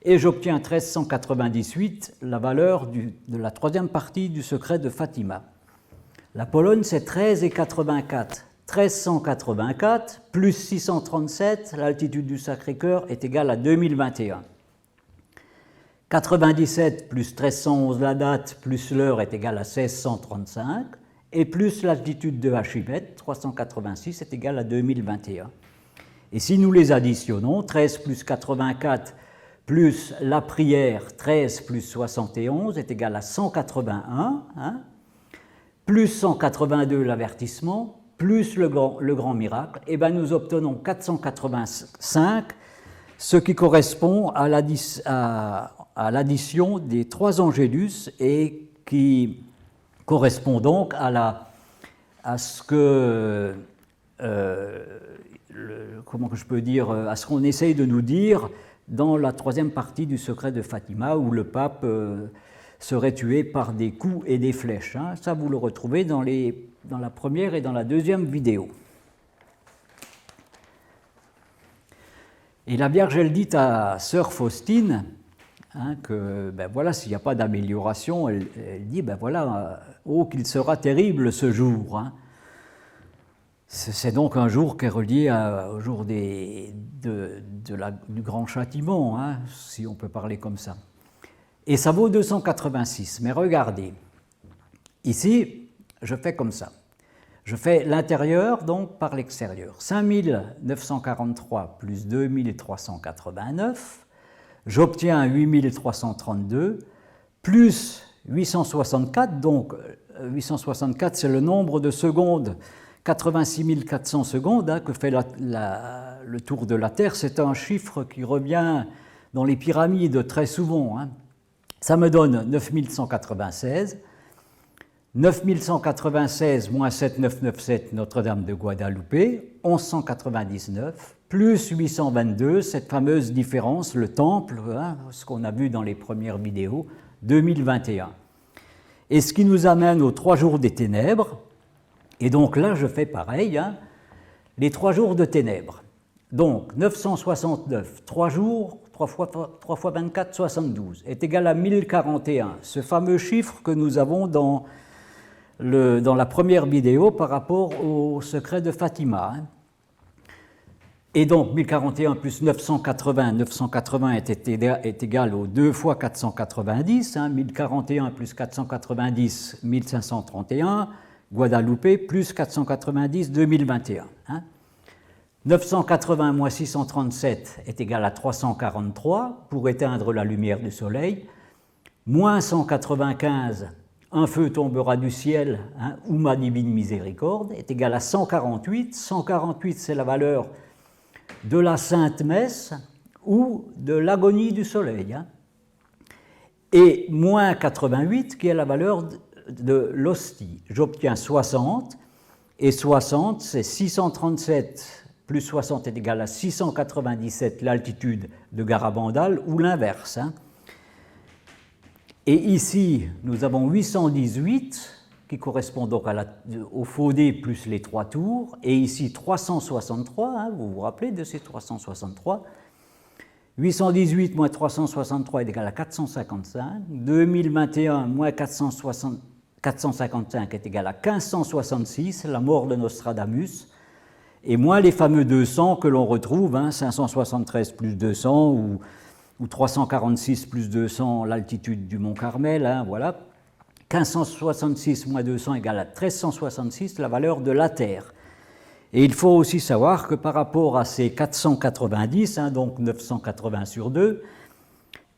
et j'obtiens 1398, la valeur de la 3e partie du secret de Fatima. La Pologne, c'est 13 et 84. 1384 plus 637, l'altitude du Sacré-Cœur est égale à 2021. 97 plus 1311 la date plus l'heure est égale à 1635 et plus l'altitude de Archimède, 386, est égale à 2021. Et si nous les additionnons, 13 plus 84 plus la prière, 13 plus 71 est égal à 181, hein, plus 182 l'avertissement, plus le grand miracle, et bien nous obtenons 485, ce qui correspond à l'addition des 3 angélus et qui correspond donc à ce que, comment que je peux dire, à ce qu'on essaye de nous dire dans la 3e partie du secret de Fatima, où le pape serait tué par des coups et des flèches. Hein. Ça, vous le retrouvez dans la première et dans la 2e vidéo. Et la Vierge, elle dit à Sœur Faustine, hein, que ben voilà, s'il n'y a pas d'amélioration, elle dit, ben voilà, oh, qu'il sera terrible ce jour. Hein. C'est donc un jour qui est relié au jour du grand châtiment, hein, si on peut parler comme ça. Et ça vaut 286. Mais regardez, ici, je fais comme ça. Je fais l'intérieur donc par l'extérieur. 5943 plus 2389, j'obtiens 8332, plus 864, donc 864 c'est le nombre de secondes, 86 400 secondes hein, que fait le tour de la Terre, c'est un chiffre qui revient dans les pyramides très souvent. Hein. Ça me donne 9196. 9196 moins 7997 Notre-Dame de Guadeloupe, 1199, plus 822, cette fameuse différence, le temple, hein, ce qu'on a vu dans les premières vidéos, 2021. Et ce qui nous amène aux 3 jours des ténèbres, et donc là je fais pareil, hein, les 3 jours de ténèbres. Donc 969, 3 jours, 3 fois 24, 72, est égal à 1041, ce fameux chiffre que nous avons dans la première vidéo par rapport au secret de Fatima. Hein. Et donc 1041 plus 980, 980 est égal aux 2 fois 490, hein, 1041 plus 490, 1531, Guadeloupe plus 490, 2021. Hein. 980 moins 637 est égal à 343 pour éteindre la lumière du soleil, moins 195, un feu tombera du ciel, hein, ou ma divine miséricorde, est égal à 148. 148, c'est la valeur de la Sainte Messe ou de l'agonie du soleil. Hein. Et moins 88, qui est la valeur de l'hostie. J'obtiens 60, et 60, c'est 637 plus 60 est égal à 697, l'altitude de Garabandal, ou l'inverse. Hein. Et ici, nous avons 818, qui correspond donc au Faudé plus les 3 tours, et ici 363, hein, vous vous rappelez de ces 363. 818 moins 363 est égal à 455, 2021 moins 455 est égal à 1566, la mort de Nostradamus, et moins les fameux 200 que l'on retrouve, hein, 573 plus 200, ou 346 plus 200, l'altitude du mont Carmel, hein, voilà. 1566 moins 200 égale à 1366, la valeur de la Terre. Et il faut aussi savoir que par rapport à ces 490, hein, donc 980 sur 2,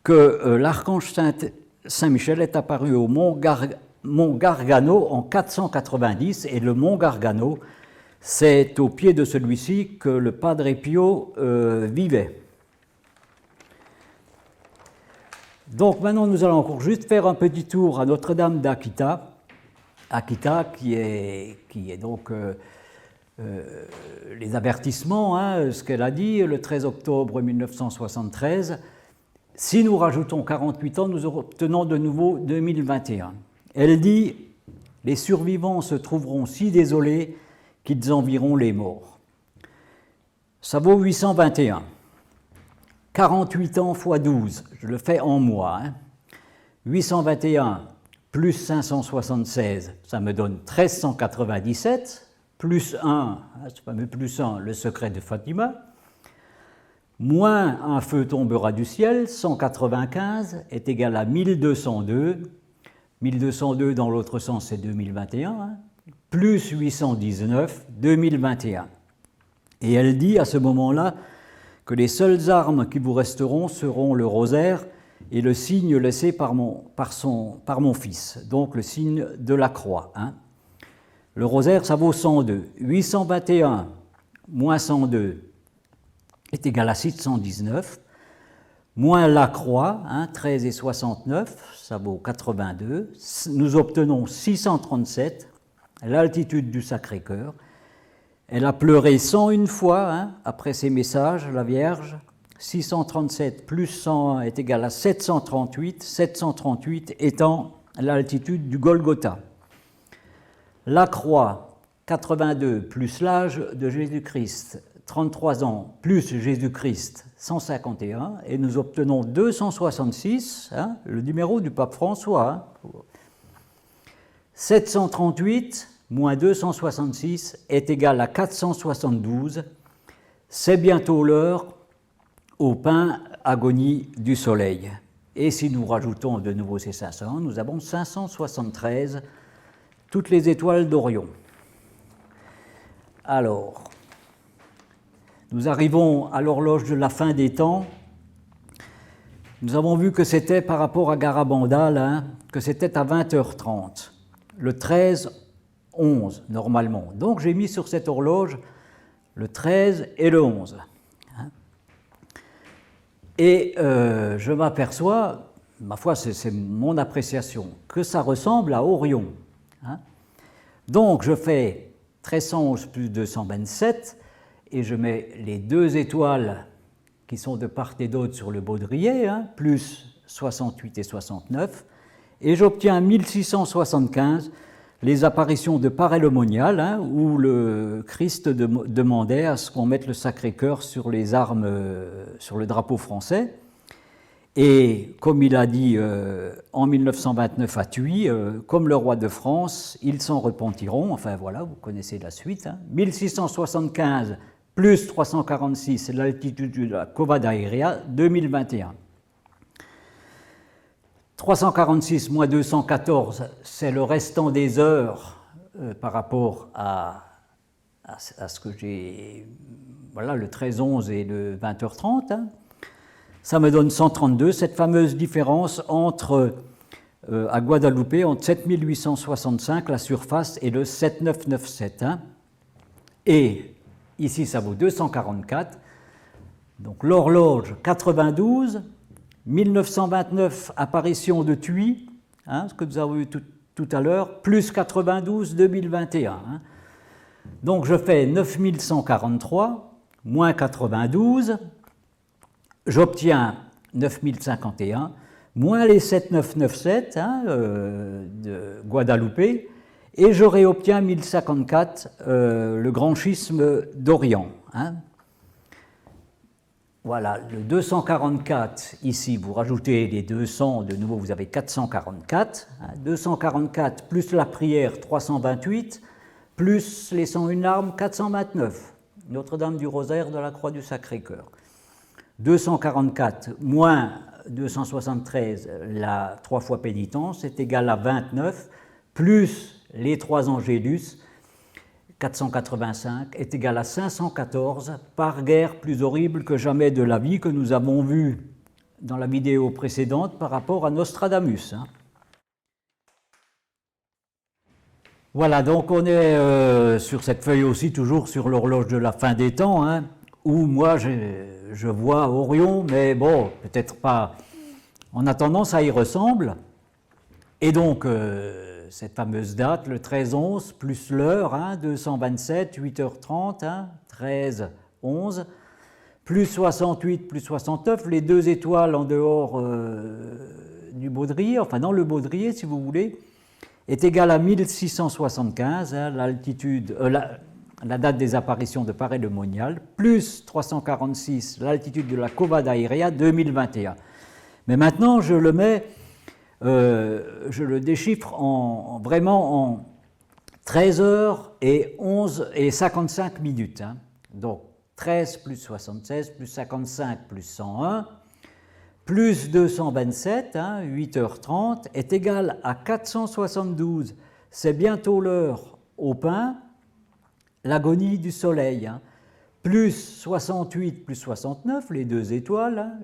que l'archange Saint-Michel est apparu au mont Gargano en 490, et le mont Gargano, c'est au pied de celui-ci que le Padre Pio vivait. Donc maintenant, nous allons encore juste faire un petit tour à Notre-Dame d'Akita. Akita qui est donc les avertissements, hein, ce qu'elle a dit le 13 octobre 1973. Si nous rajoutons 48 ans, nous obtenons de nouveau 2021. Elle dit « Les survivants se trouveront si désolés qu'ils envieront les morts ». Ça vaut 821. 48 ans fois 12, je le fais en mois. Hein. 821 plus 576, ça me donne 1397, plus 1, ce fameux plus 1, le secret de Fatima, moins un feu tombera du ciel, 195 est égal à 1202, 1202 dans l'autre sens c'est 2021, hein, plus 819, 2021. Et elle dit à ce moment-là que les seules armes qui vous resteront seront le rosaire et le signe laissé par mon fils, donc le signe de la croix. Hein. Le rosaire, ça vaut 102. 821 moins 102 est égal à 619, moins la croix, hein, 13 et 69, ça vaut 82. Nous obtenons 637, l'altitude du Sacré-Cœur. Elle a pleuré 101 fois, hein, après ses messages, la Vierge. 637 plus 101 est égal à 738, 738 étant l'altitude du Golgotha. La croix, 82 plus l'âge de Jésus-Christ, 33 ans plus Jésus-Christ, 151, et nous obtenons 266, hein, le numéro du pape François. Hein. 738 moins 266 est égal à 472. C'est bientôt l'heure au pain agonie du soleil. Et si nous rajoutons de nouveau ces 500, nous avons 573, toutes les étoiles d'Orion. Alors, nous arrivons à l'horloge de la fin des temps. Nous avons vu que c'était par rapport à Garabandal, hein, que c'était à 20h30, le 13-11 normalement. Donc j'ai mis sur cette horloge le 13 et le 11. Hein. Et je m'aperçois, ma foi c'est mon appréciation, que ça ressemble à Orion. Hein. Donc je fais 1311 plus 227 et je mets les deux étoiles qui sont de part et d'autre sur le baudrier, hein, plus 68 et 69, et j'obtiens 1675, les apparitions de Paray-le-Monial, hein, où le Christ demandait à ce qu'on mette le Sacré-Cœur sur les armes, sur le drapeau français. Et comme il a dit en 1929 à Thuy, comme le roi de France, ils s'en repentiront. Enfin voilà, vous connaissez la suite. Hein. 1675 plus 346, c'est l'altitude de la Cova d'Aéria, 2021. 346 moins 214, c'est le restant des heures par rapport à ce que j'ai, voilà, le 13-11 et le 20h30. Hein. Ça me donne 132, cette fameuse différence entre, à Guadeloupe, entre 7865, la surface, et le 7997. Hein. Et ici, ça vaut 244. Donc l'horloge, 92. 1929, apparition de Thuy, hein, ce que nous avons vu tout à l'heure, plus 92, 2021. Hein. Donc je fais 9143, moins 92, j'obtiens 9051, moins les 7997 hein, de Guadeloupe, et je réobtiens 1054, le grand schisme d'Orient. Hein. Voilà, le 244, ici, vous rajoutez les 200, de nouveau, vous avez 444. Hein, 244 plus la prière, 328, plus les 101 larmes, 429. Notre-Dame du Rosaire de la Croix du Sacré-Cœur. 244 moins 273, la 3 fois pénitence, est égal à 29, plus les 3 angélus, 485 est égal à 514, par guerre plus horrible que jamais de la vie, que nous avons vu dans la vidéo précédente par rapport à Nostradamus. Hein. Voilà, donc on est sur cette feuille aussi, toujours sur l'horloge de la fin des temps, hein, où moi je vois Orion, mais bon, peut-être pas. En attendant, ça y ressemble. Et donc, cette fameuse date, le 13-11, plus l'heure, hein, 227, 8h30, hein, 13-11, plus 68, plus 69, les deux étoiles en dehors du baudrier, enfin dans le baudrier si vous voulez, est égale à 1675, hein, l'altitude, la date des apparitions de Paray-le-Monial, plus 346, l'altitude de la Cova d'Aéria, 2021. Mais maintenant, je le mets... je le déchiffre vraiment en 13 heures et 11 et 55 minutes. Hein. Donc 13 plus 76 plus 55 plus 101 plus 227, hein, 8h30, est égal à 472. C'est bientôt l'heure au pain, l'agonie du soleil. Hein. Plus 68 plus 69, les deux étoiles, hein,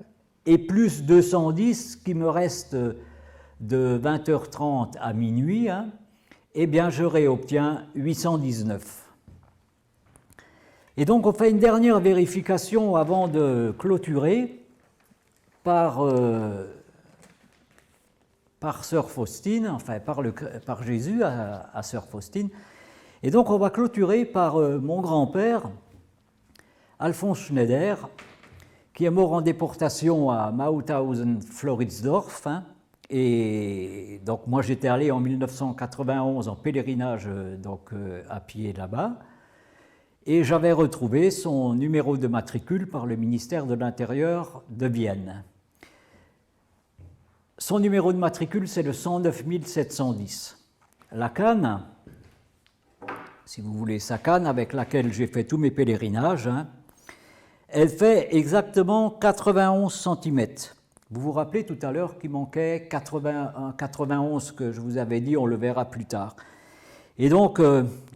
et plus 210 qui me reste de 20h30 à minuit, hein, eh bien je réobtiens 819. Et donc on fait une dernière vérification avant de clôturer par Sœur Faustine, enfin par Jésus à Sœur Faustine. Et donc on va clôturer par mon grand-père, Alphonse Schneider, qui est mort en déportation à Mauthausen-Floridsdorf, hein. Et donc moi j'étais allé en 1991 en pèlerinage donc, à pied là-bas, et j'avais retrouvé son numéro de matricule par le ministère de l'Intérieur de Vienne. Son numéro de matricule, c'est le 109 710. La canne, si vous voulez, sa canne avec laquelle j'ai fait tous mes pèlerinages, hein, elle fait exactement 91 cm. Vous vous rappelez tout à l'heure qu'il manquait 91 que je vous avais dit, on le verra plus tard. Et donc,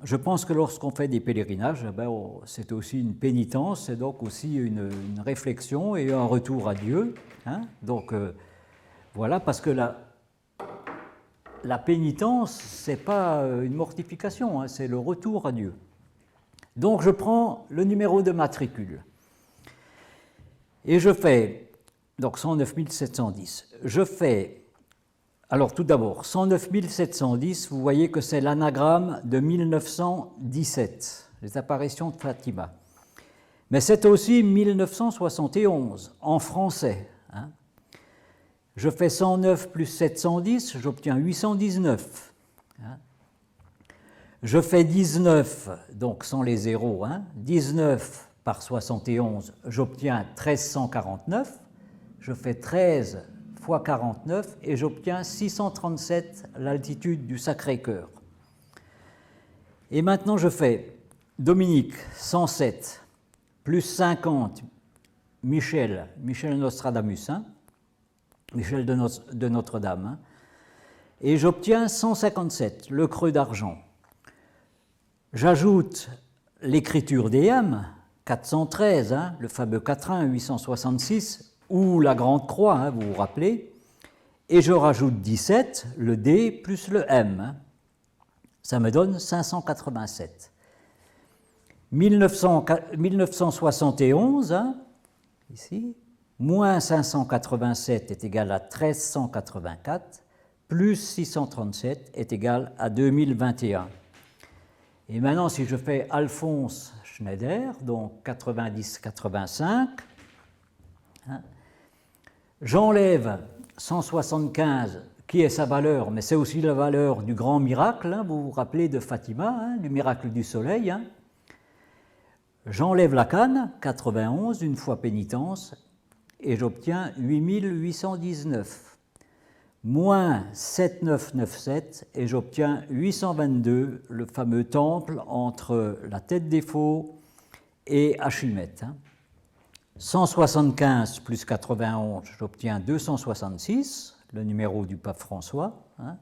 je pense que lorsqu'on fait des pèlerinages, ben, c'est aussi une pénitence, c'est donc aussi une réflexion et un retour à Dieu. Hein. Donc, voilà, parce que la pénitence, ce n'est pas une mortification, hein, c'est le retour à Dieu. Donc, je prends le numéro de matricule et je fais... Donc 109 710. Je fais Alors tout d'abord, 109 710, vous voyez que c'est l'anagramme de 1917, les apparitions de Fatima. Mais c'est aussi 1971, en français. Hein. Je fais 109 plus 710, j'obtiens 819. Hein. Je fais 19, donc sans les zéros, hein, 19 par 71, j'obtiens 1349. Je fais 13 fois 49 et j'obtiens 637, l'altitude du Sacré-Cœur. Et maintenant je fais Dominique, 107, plus 50, Michel Nostradamus, hein, Michel de Notre-Dame, hein, et j'obtiens 157, le creux d'argent. J'ajoute l'écriture des M, 413, hein, le fameux quatrain 866, ou la grande croix, hein, vous vous rappelez, et je rajoute 17, le D plus le M. Hein. Ça me donne 587. 1971, hein, ici, moins 587 est égal à 1384, plus 637 est égal à 2021. Et maintenant, si je fais Alphonse Schneider, donc 90-85, hein, j'enlève 175, qui est sa valeur, mais c'est aussi la valeur du grand miracle, hein, vous vous rappelez de Fatima, hein, du miracle du soleil. Hein. J'enlève la canne, 91, une fois pénitence, et j'obtiens 8819. Moins 7997, et j'obtiens 822, le fameux temple entre la tête des faux et Achimète. Hein. 175 plus 91, j'obtiens 266, le numéro du pape François. Hein.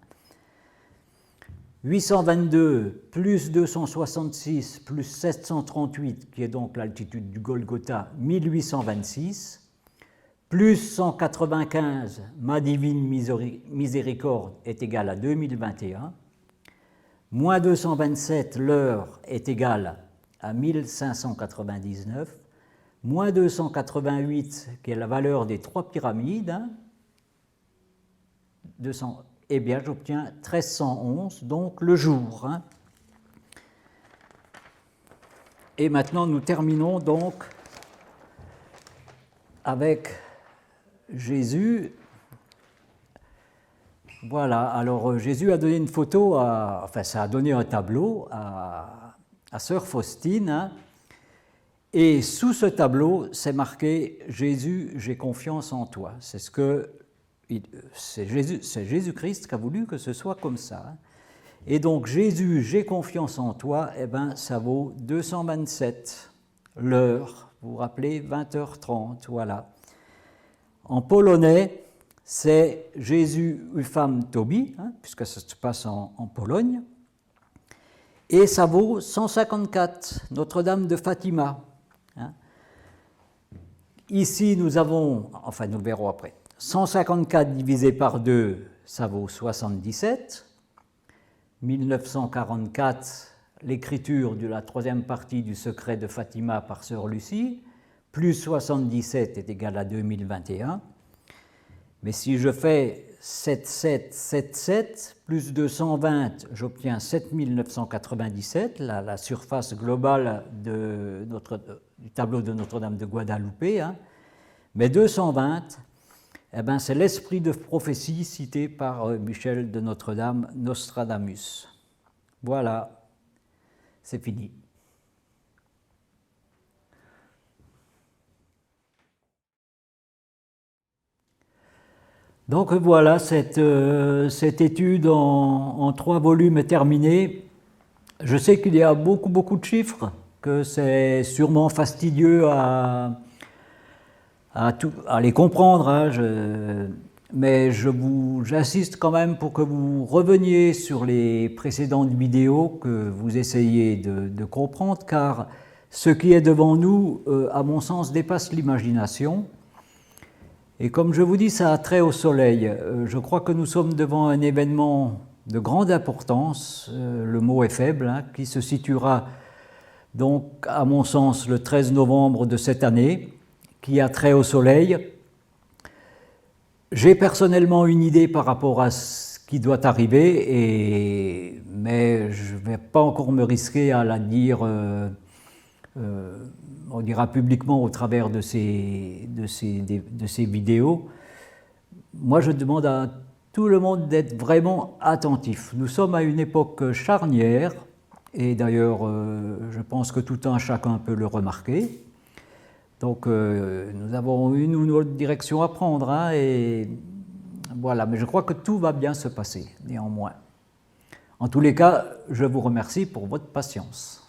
822 plus 266 plus 738, qui est donc l'altitude du Golgotha, 1826, plus 195, ma divine miséricorde est égale à 2021, moins 227, l'heure est égale à 1599, moins 288, qui est la valeur des trois pyramides, hein, 200, eh bien j'obtiens 1311, donc le jour. Hein. Et maintenant nous terminons donc avec Jésus. Voilà, alors Jésus a donné une photo, enfin ça a donné un tableau à sœur Faustine, hein, et sous ce tableau c'est marqué « Jésus, j'ai confiance en toi ». C'est ce que c'est Jésus-Christ qui a voulu que ce soit comme ça. Hein. Et donc Jésus, j'ai confiance en toi, eh ben ça vaut 227 l'heure, vous vous rappelez, 20h30, voilà. En polonais, c'est Jésus ufam Tobi, hein, puisque ça se passe en Pologne, et ça vaut 154, Notre-Dame de Fatima. Hein. Ici, nous avons, enfin nous le verrons après, 154 divisé par 2, ça vaut 77. 1944, l'écriture de la troisième partie du secret de Fatima par sœur Lucie, plus 77 est égal à 2021. Mais si je fais 7777 plus 220, j'obtiens 7997, la surface globale du tableau de Notre-Dame de Guadalupe. Hein. Mais 220, eh ben, c'est l'esprit de prophétie cité par Michel de Notre-Dame, Nostradamus. Voilà, c'est fini. Donc voilà, cette étude en 3 volumes est terminée. Je sais qu'il y a beaucoup de chiffres, que c'est sûrement fastidieux à les comprendre, hein, mais j'insiste quand même pour que vous reveniez sur les précédentes vidéos, que vous essayez de comprendre, car ce qui est devant nous, à mon sens, dépasse l'imagination. Et comme je vous dis, ça a trait au soleil. Je crois que nous sommes devant un événement de grande importance, le mot est faible, hein, qui se situera donc, à mon sens, le 13 novembre de cette année, qui a trait au soleil. J'ai personnellement une idée par rapport à ce qui doit arriver, mais je ne vais pas encore me risquer à la dire, on dira publiquement au travers de ces vidéos. Moi, je demande à tout le monde d'être vraiment attentif. Nous sommes à une époque charnière, et d'ailleurs, je pense que tout un chacun peut le remarquer. Donc, nous avons une ou une autre direction à prendre, hein, et voilà. Mais je crois que tout va bien se passer, néanmoins. En tous les cas, je vous remercie pour votre patience.